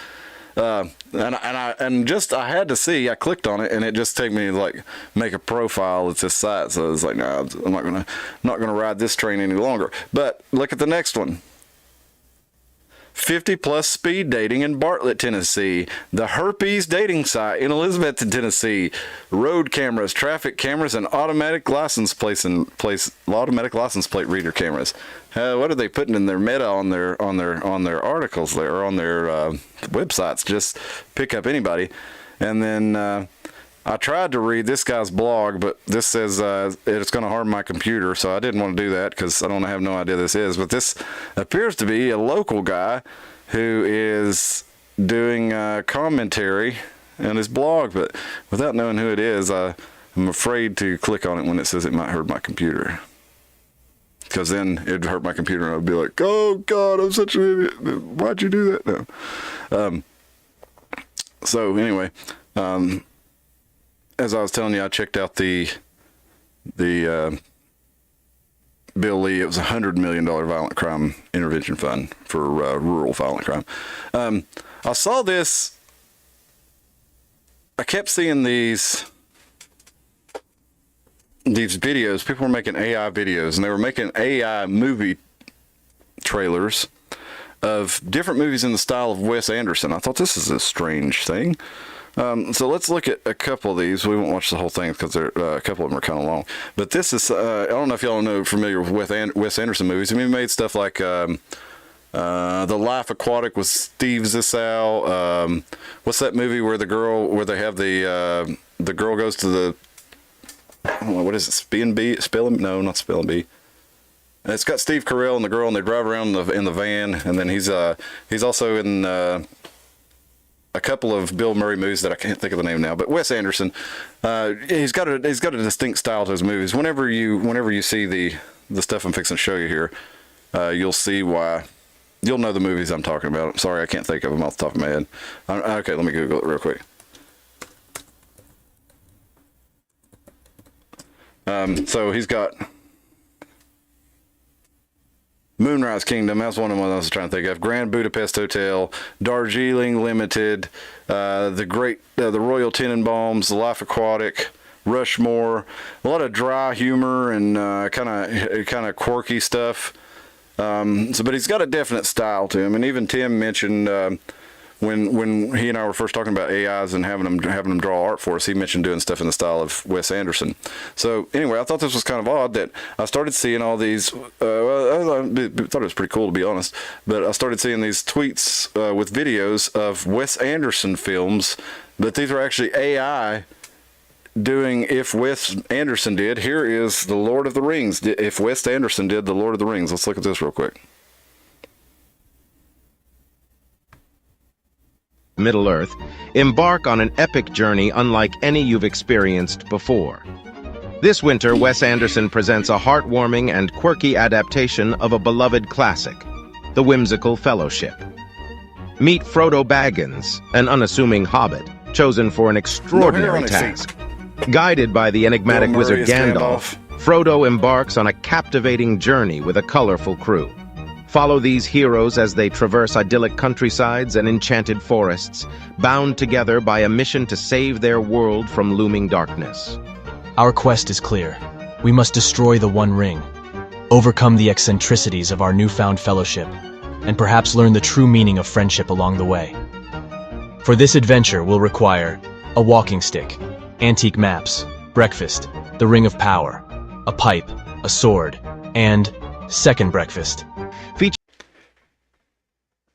I had to see. I clicked on it, and it just took me to make a profile at this site. So I was like, no, I'm not gonna ride this train any longer. But look at the next one. 50 plus speed dating in Bartlett, Tennessee. The herpes dating site in Elizabethton, Tennessee. Road cameras, traffic cameras, and automatic license plate reader cameras. What are they putting in their meta on their articles there, or on their websites? Just pick up anybody. And then I tried to read this guy's blog, but this says it's going to harm my computer, so I didn't want to do that because I don't have no idea this is. But this appears to be a local guy who is doing commentary on his blog, but without knowing who it is, I'm afraid to click on it when it says it might hurt my computer. Because then it'd hurt my computer and I'd be like, oh God, I'm such an idiot. Why'd you do that? No. So anyway, as I was telling you, I checked out the Bill Lee. It was a $100 million violent crime intervention fund for rural violent crime. I saw this. I kept seeing these videos. People were making AI videos, and they were making AI movie trailers of different movies in the style of Wes Anderson. I thought, this is a strange thing. So let's look at a couple of these. We won't watch the whole thing because a couple of them are kind of long. But this is, I don't know if y'all are familiar with Wes Anderson movies. I mean, he made stuff like The Life Aquatic with Steve Zissou. What's that movie where the girl goes to the, what is it, Spelling Bee? No, not Spelling Bee. It's got Steve Carell and the girl, and they drive around in the van. And then he's also in a couple of Bill Murray movies that I can't think of the name now, but Wes Anderson, he's got a distinct style to his movies. Whenever you see the stuff I'm fixing to show you here, you'll see why. You'll know the movies I'm talking about. I'm sorry, I can't think of them off the top of my head. Okay, let me Google it real quick. So he's got Moonrise Kingdom, that's one of the ones I was trying to think of. Grand Budapest Hotel, Darjeeling Limited, the Royal Tenenbaums, The Life Aquatic, Rushmore, a lot of dry humor and kind of quirky stuff. But he's got a definite style to him, and even Tim mentioned when he and I were first talking about AIs and having them draw art for us, he mentioned doing stuff in the style of Wes Anderson. So anyway, I thought this was kind of odd that I started seeing all these. I thought it was pretty cool, to be honest. But I started seeing these tweets with videos of Wes Anderson films, but these were actually AI doing if Wes Anderson did. Here is The Lord of the Rings. If Wes Anderson did The Lord of the Rings. Let's look at this real quick. Middle-earth, embark on an epic journey unlike any you've experienced before. This winter, Wes Anderson presents a heartwarming and quirky adaptation of a beloved classic, The Whimsical Fellowship. Meet Frodo Baggins, an unassuming hobbit, chosen for an extraordinary task. Guided by the enigmatic wizard Gandalf, Frodo embarks on a captivating journey with a colorful crew. Follow these heroes as they traverse idyllic countrysides and enchanted forests, bound together by a mission to save their world from looming darkness. Our quest is clear. We must destroy the One Ring, overcome the eccentricities of our newfound fellowship, and perhaps learn the true meaning of friendship along the way. For this adventure, we'll require a walking stick, antique maps, breakfast, the Ring of Power, a pipe, a sword, and second breakfast.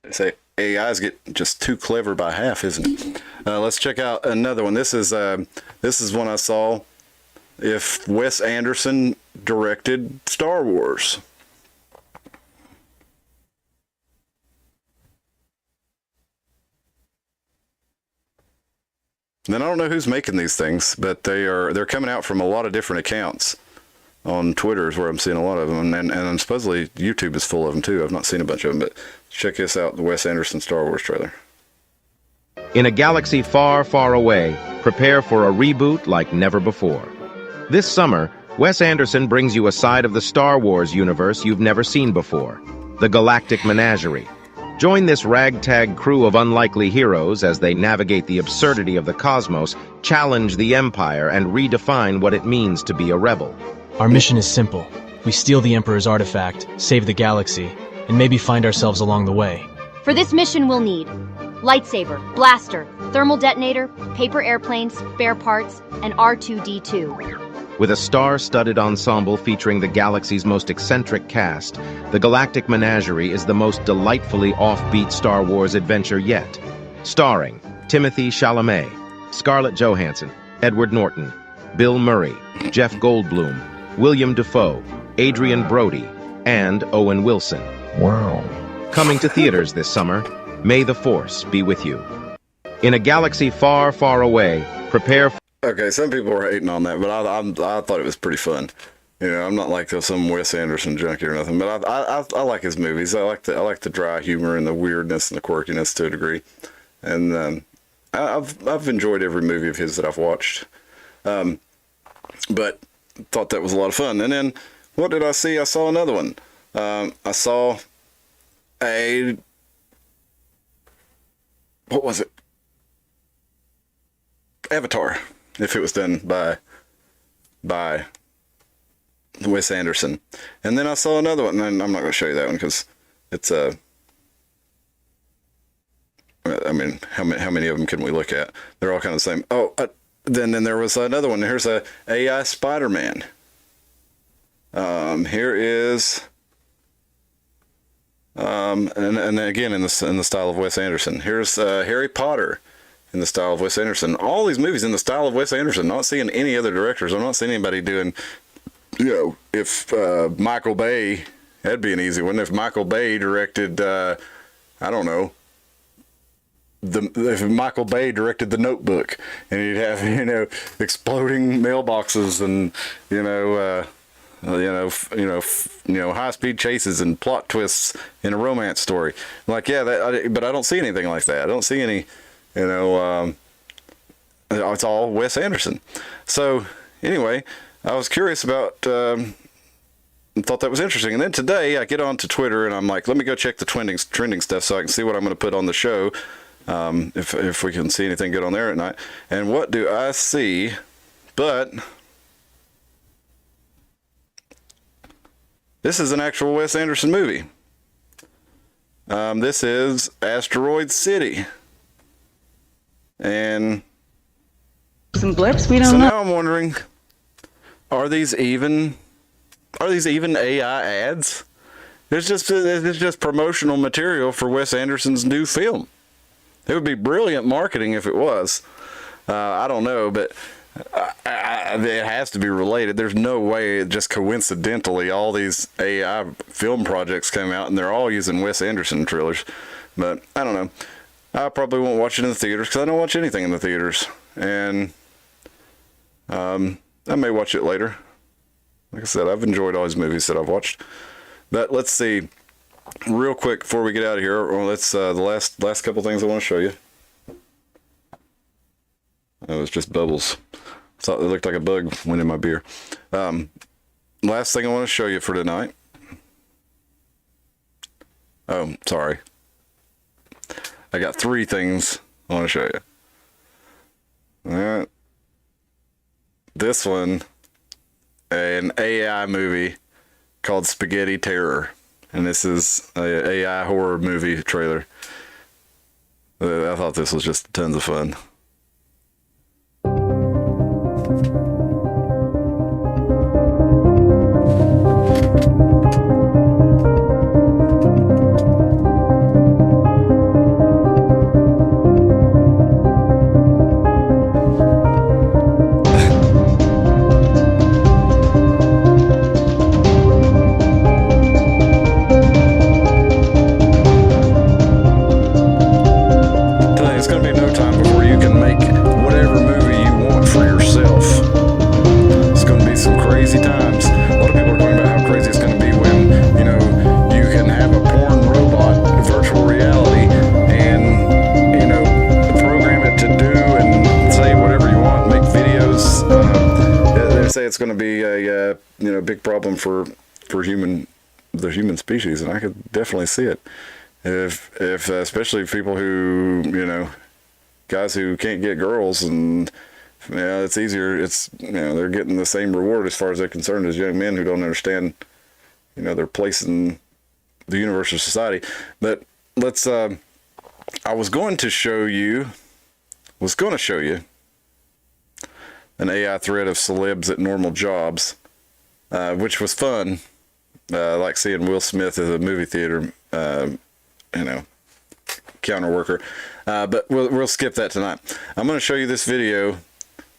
They say AIs get just too clever by half, isn't it? Let's check out another one. This is one I saw. If Wes Anderson directed Star Wars. And I don't know who's making these things, but they're coming out from a lot of different accounts. On Twitter is where I'm seeing a lot of them, and supposedly YouTube is full of them too. I've not seen a bunch of them, but check this out, the Wes Anderson Star Wars trailer. In a galaxy far, far away, prepare for a reboot like never before. This summer, Wes Anderson brings you a side of the Star Wars universe you've never seen before, the Galactic Menagerie. Join this ragtag crew of unlikely heroes as they navigate the absurdity of the cosmos, challenge the Empire, and redefine what it means to be a rebel. Our mission is simple. We steal the Emperor's artifact, save the galaxy, and maybe find ourselves along the way. For this mission, we'll need lightsaber, blaster, thermal detonator, paper airplanes, spare parts, and R2-D2. With a star-studded ensemble featuring the galaxy's most eccentric cast, the Galactic Menagerie is the most delightfully offbeat Star Wars adventure yet. Starring Timothée Chalamet, Scarlett Johansson, Edward Norton, Bill Murray, Jeff Goldblum, William Dafoe, Adrian Brody, and Owen Wilson. Wow. Coming to theaters this summer, may the Force be with you. In a galaxy far, far away, prepare for... Okay, some people were hating on that, but I thought it was pretty fun. You know, I'm not like some Wes Anderson junkie or nothing, but I like his movies. I like the dry humor and the weirdness and the quirkiness to a degree, and I've enjoyed every movie of his that I've watched. But thought that was a lot of fun. And then what did I see? I saw another one. I saw what was it? Avatar. If it was done by Wes Anderson. And then I saw another one, and I'm not going to show you that one because it's I mean, how many of them can we look at? They're all kind of the same. Oh, then there was another one. Here's a AI Spider-Man. Here is, and again in the style of Wes Anderson. Here's Harry Potter in the style of Wes Anderson. All these movies in the style of Wes Anderson. Not seeing any other directors. I'm not seeing anybody doing. You know, if Michael Bay, that'd be an easy one. If Michael Bay directed, I don't know. If Michael Bay directed The Notebook, and you'd have, you know, exploding mailboxes and high-speed chases and plot twists in a romance story, like but I don't see anything like that. I don't see any, it's all Wes Anderson. So anyway, I was curious about. Thought that was interesting, and then today I get onto Twitter and I'm like, let me go check the trending stuff so I can see what I'm going to put on the show. If we can see anything good on there at night. And what do I see but this is an actual Wes Anderson movie. This is Asteroid City. And some blips, we don't so know. now I'm wondering, are these even AI ads? It's just promotional material for Wes Anderson's new film. It would be brilliant marketing if it was. I don't know, but it has to be related. There's no way just coincidentally all these AI film projects came out and they're all using Wes Anderson trailers. But I don't know. I probably won't watch it in the theaters because I don't watch anything in the theaters. And I may watch it later. Like I said, I've enjoyed all these movies that I've watched. But let's see, real quick before we get out of here. Well, let's the last couple things I want to show you. It was just bubbles. Thought it looked like a bug went in my beer. Last thing I want to show you for tonight. Oh, sorry. I got 3 things I want to show you. This one, an AI movie called Spaghetti Terror. And this is an AI horror movie trailer. I thought this was just tons of fun. It's going to be a big problem for the human species, and I could definitely see it. If especially people who guys who can't get girls, and it's easier. It's they're getting the same reward as far as they're concerned as young men who don't understand their place in the universe or society. But let's. I was going to show you an AI thread of celebs at normal jobs, which was fun. Like seeing Will Smith as a movie theater, counter worker. But we'll skip that tonight. I'm going to show you this video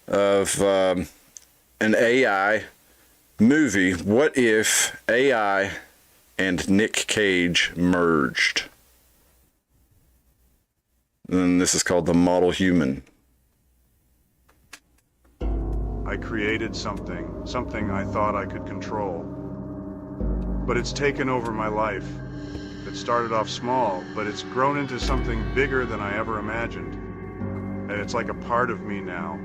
of an AI movie. What if AI and Nick Cage merged? And this is called The Model Human. I created something I thought I could control. But it's taken over my life. It started off small, but it's grown into something bigger than I ever imagined. And it's like a part of me now.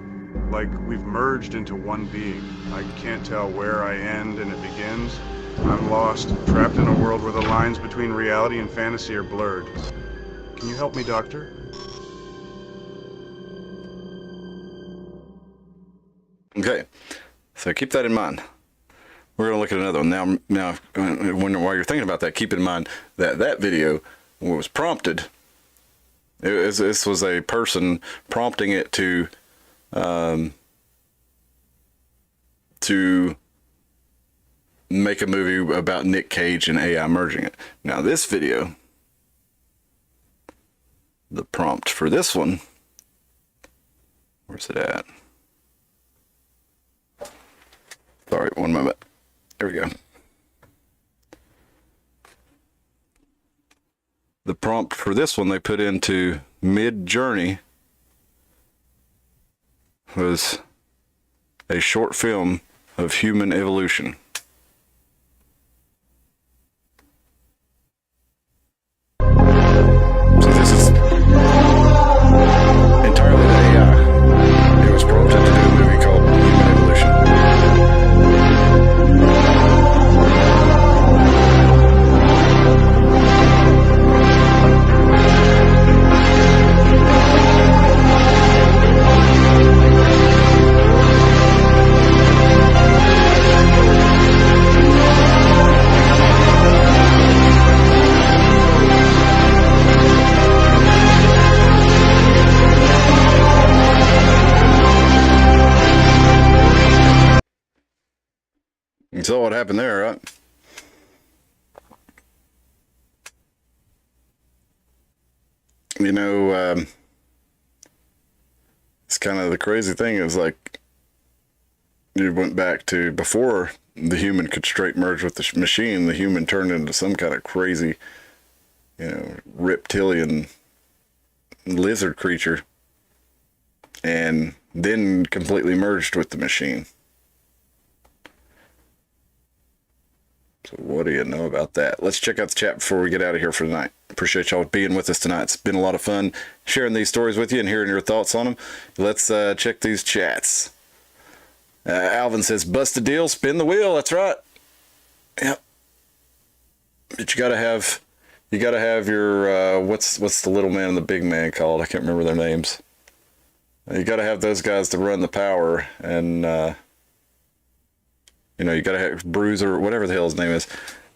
Like we've merged into one being. I can't tell where I end and it begins. I'm lost, trapped in a world where the lines between reality and fantasy are blurred. Can you help me, Doctor? Okay, so keep that in mind. We're going to look at another one. Now, while you're thinking about that, keep in mind that that video was prompted. This was a person prompting it to make a movie about Nick Cage and AI merging it. Now, this video, the prompt for this one, where's it at? Sorry, one moment. There we go. The prompt for this one they put into Mid-Journey was a short film of human evolution. So this is entirely the AI. It was prompted to do a movie called Human Evolution. You saw what happened there, right? You know, it's kind of the crazy thing is like you went back to before the human could straight merge with the machine, the human turned into some kind of crazy, reptilian lizard creature and then completely merged with the machine. So what do you know about that? Let's check out the chat before we get out of here for tonight. Appreciate y'all being with us tonight. It's been a lot of fun sharing these stories with you and hearing your thoughts on them. Let's check these chats. Alvin says, bust a deal, spin the wheel. That's right. Yep. But you gotta have your, what's the little man and the big man called? I can't remember their names. You gotta have those guys to run the power, and, you gotta have Bruiser, whatever the hell his name is.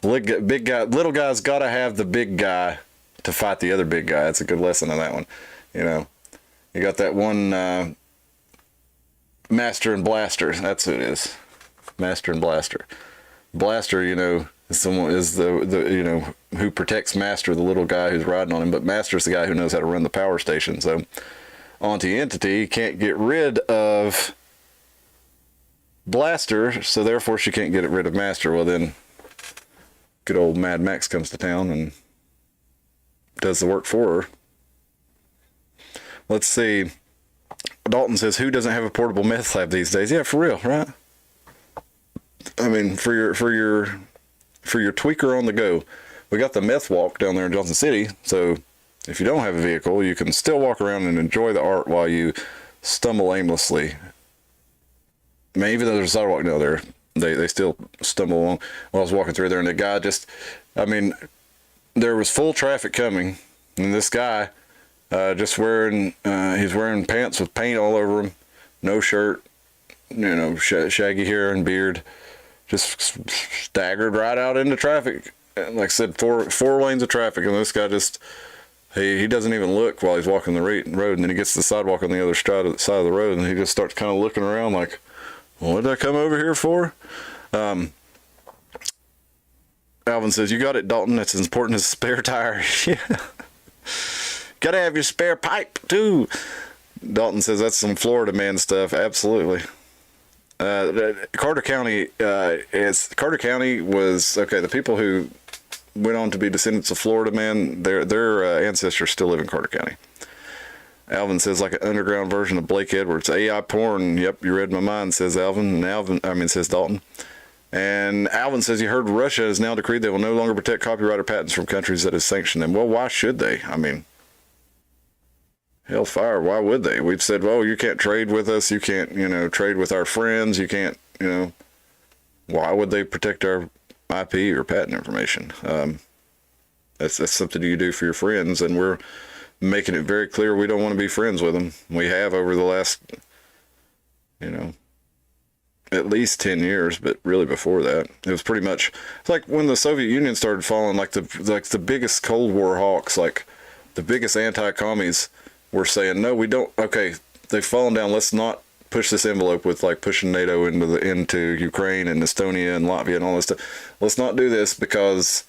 Big guy, little guy's gotta have the big guy to fight the other big guy. That's a good lesson on that one. You got that one, Master and Blaster. That's who it is. Master and Blaster. Blaster, is the who protects Master, the little guy who's riding on him, but Master's the guy who knows how to run the power station. So Auntie Entity can't get rid of Blaster, so therefore she can't get rid of Master. Well, then good old Mad Max comes to town and does the work for her. Let's see. Dalton says, who doesn't have a portable meth lab these days? Yeah, for real, right? I mean, for your tweaker on the go, we got the meth walk down there in Johnson City. So if you don't have a vehicle, you can still walk around and enjoy the art while you stumble aimlessly. I mean, even though there's a sidewalk down there, they still stumble along. Well, I was walking through there, and the guy there was full traffic coming, and this guy just wearing, he's wearing pants with paint all over him, no shirt, shaggy hair and beard, just staggered right out into traffic. Like I said, four lanes of traffic, and this guy just, he doesn't even look while he's walking the road, and then he gets to the sidewalk on the other side of the road, and he just starts kind of looking around like, what did I come over here for? Alvin says, you got it, Dalton. That's as important as a spare tire. Yeah. Gotta have your spare pipe, too. Dalton says, that's some Florida man stuff. Absolutely. Carter County was, okay, the people who went on to be descendants of Florida man, their ancestors still live in Carter County. Alvin says, like an underground version of Blake Edwards. AI porn. Yep, you read my mind, says Alvin. And says Dalton. And Alvin says, you heard Russia has now decreed they will no longer protect copyright or patents from countries that have sanctioned them. Well, why should they? I mean, hellfire, why would they? We've said, well, you can't trade with us. You can't, trade with our friends. You can't, why would they protect our IP or patent information? That's something you do for your friends, and we're making it very clear we don't want to be friends with them. We have over the last, at least 10 years, but really before that, it was pretty much, it's like when the Soviet Union started falling, like the biggest Cold War hawks, like the biggest anti-commies were saying, no, we don't, okay, they've fallen down, let's not push this envelope with like pushing NATO into Ukraine and Estonia and Latvia and all this stuff. Let's not do this, because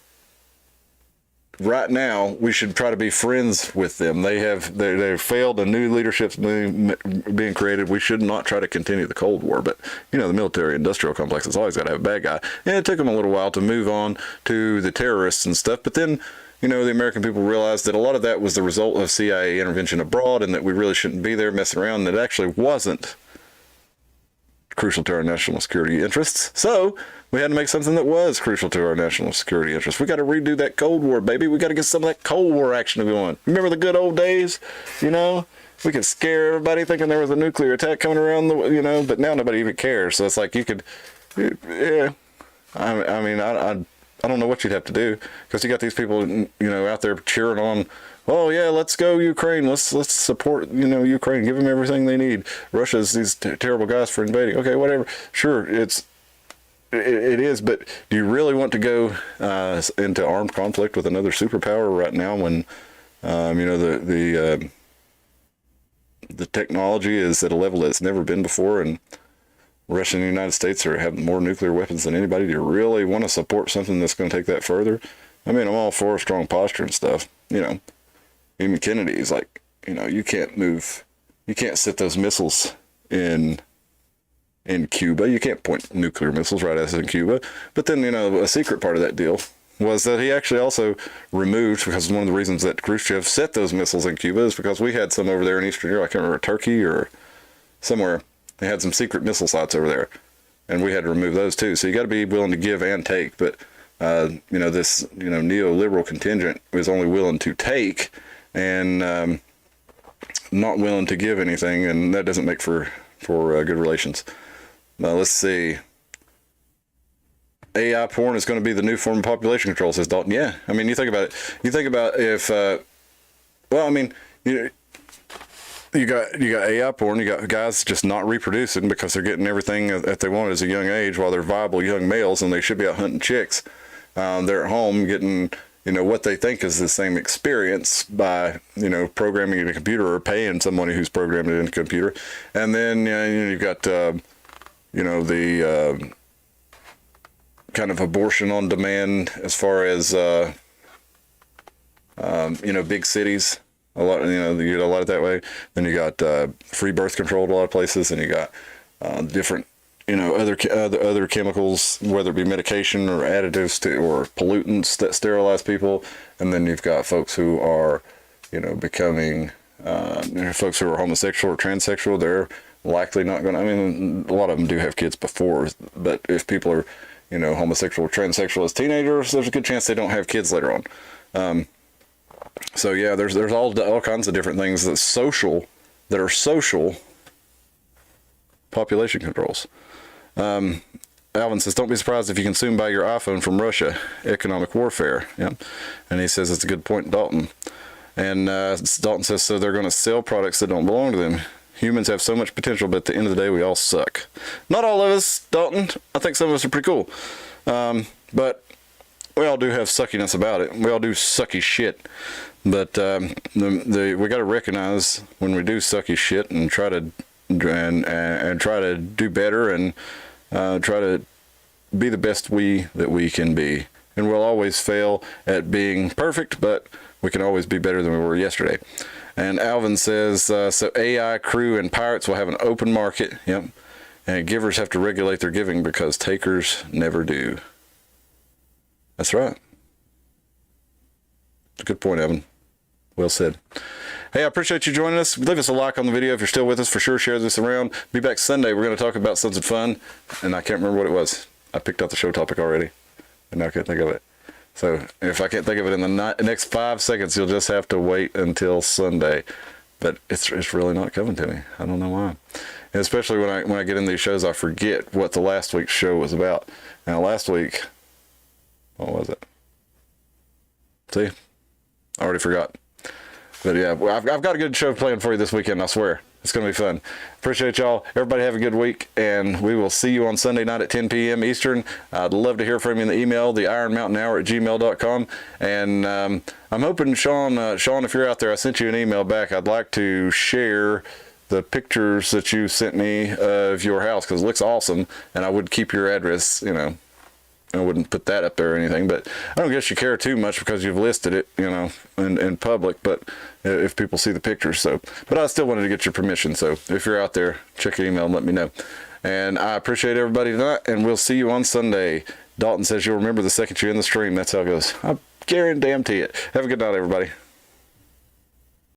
right now we should try to be friends with them. They've failed, and new leadership's being created. We should not try to continue the Cold War. But the military industrial complex has always got to have a bad guy, and it took them a little while to move on to the terrorists and stuff. But then the American people realized that a lot of that was the result of CIA intervention abroad, and that we really shouldn't be there messing around, and it actually wasn't crucial to our national security interests. So we had to make something that was crucial to our national security interests. We got to redo that Cold War, baby. We got to get some of that Cold War action going. Remember the good old days? We could scare everybody thinking there was a nuclear attack coming around but now nobody even cares. So it's like you could, yeah. I don't know what you'd have to do, because you got these people, out there cheering on, oh yeah, let's go Ukraine, let's support, Ukraine, give them everything they need. Russia's these terrible guys for invading. Okay, whatever. Sure, it is, but do you really want to go into armed conflict with another superpower right now when, the technology is at a level that's never been before, and Russia and the United States have more nuclear weapons than anybody. Do you really want to support something that's going to take that further? I mean, I'm all for a strong posture and stuff. You know, even Kennedy's like, you know, you can't sit those missiles in Cuba. You can't point nuclear missiles right at us in Cuba. But then, you know, a secret part of that deal was that he actually also removed, because one of the reasons that Khrushchev set those missiles in Cuba is because we had some over there in Eastern Europe. I can't remember, Turkey or somewhere. They had some secret missile sites over there, and we had to remove those too. So you got to be willing to give and take. But you know, this, you know, neoliberal contingent is only willing to take and not willing to give anything, and that doesn't make for good relations. Let's see. AI porn is going to be the new form of population control, says Dalton. Yeah, I mean, you think about it. You think about if, well, I mean, you got AI porn. You got guys just not reproducing because they're getting everything that they want at a young age while they're viable young males, and they should be out hunting chicks. They're at home getting, you know, what they think is the same experience by, you know, programming in a computer or paying somebody who's programmed it in a computer. And then, you know, you've got, you know, the kind of abortion on demand as far as, you know, big cities. A lot, you know, you get a lot of that way. Then you got free birth control in a lot of places, and you got different, you know, other chemicals, whether it be medication or additives to or pollutants that sterilize people. And then you've got folks who are, you know, becoming folks who are homosexual or transsexual. They're likely not going to. I mean, a lot of them do have kids before, but if people are, you know, homosexual or transsexual as teenagers, there's a good chance they don't have kids later on. So yeah, there's all kinds of different things that are social population controls. Alvin says, don't be surprised if you consume by your iPhone from Russia. Economic warfare. Yeah. And he says it's a good point, Dalton. And Dalton says, so they're going to sell products that don't belong to them. Humans have so much potential, but at the end of the day, we all suck. Not all of us, Dalton. I think some of us are pretty cool. But we all do have suckiness about it. We all do sucky shit. But we got to recognize when we do sucky shit and try to try to do better and try to be the best that we can be. And we'll always fail at being perfect, but we can always be better than we were yesterday. And Alvin says, so AI, crew, and pirates will have an open market. Yep. And givers have to regulate their giving because takers never do. That's right. Good point, Evan. Well said. Hey, I appreciate you joining us. Leave us a like on the video if you're still with us. For sure, share this around. Be back Sunday. We're going to talk about something fun, and I can't remember what it was. I picked out the show topic already, and now I can't think of it. So if I can't think of it in the next 5 seconds, you'll just have to wait until Sunday. But it's really not coming to me. I don't know why. And especially when I get in these shows, I forget what the last week's show was about. Now, last week, what was it? See? I already forgot. But yeah, I've got a good show planned for you this weekend, I swear. It's going to be fun. Appreciate y'all. Everybody have a good week, and we will see you on Sunday night at 10 p.m. Eastern. I'd love to hear from you in the email, theironmountainhour@gmail.com. And I'm hoping, Sean, if you're out there, I sent you an email back. I'd like to share the pictures that you sent me of your house, because it looks awesome, and I would keep your address, you know. I wouldn't put that up there or anything, but I don't guess you care too much because you've listed it, you know, in public, but if people see the pictures, so. But I still wanted to get your permission, so if you're out there, check your email and let me know. And I appreciate everybody tonight, and we'll see you on Sunday. Dalton says you'll remember the second you're in the stream. That's how it goes. I guarantee it. Have a good night, everybody.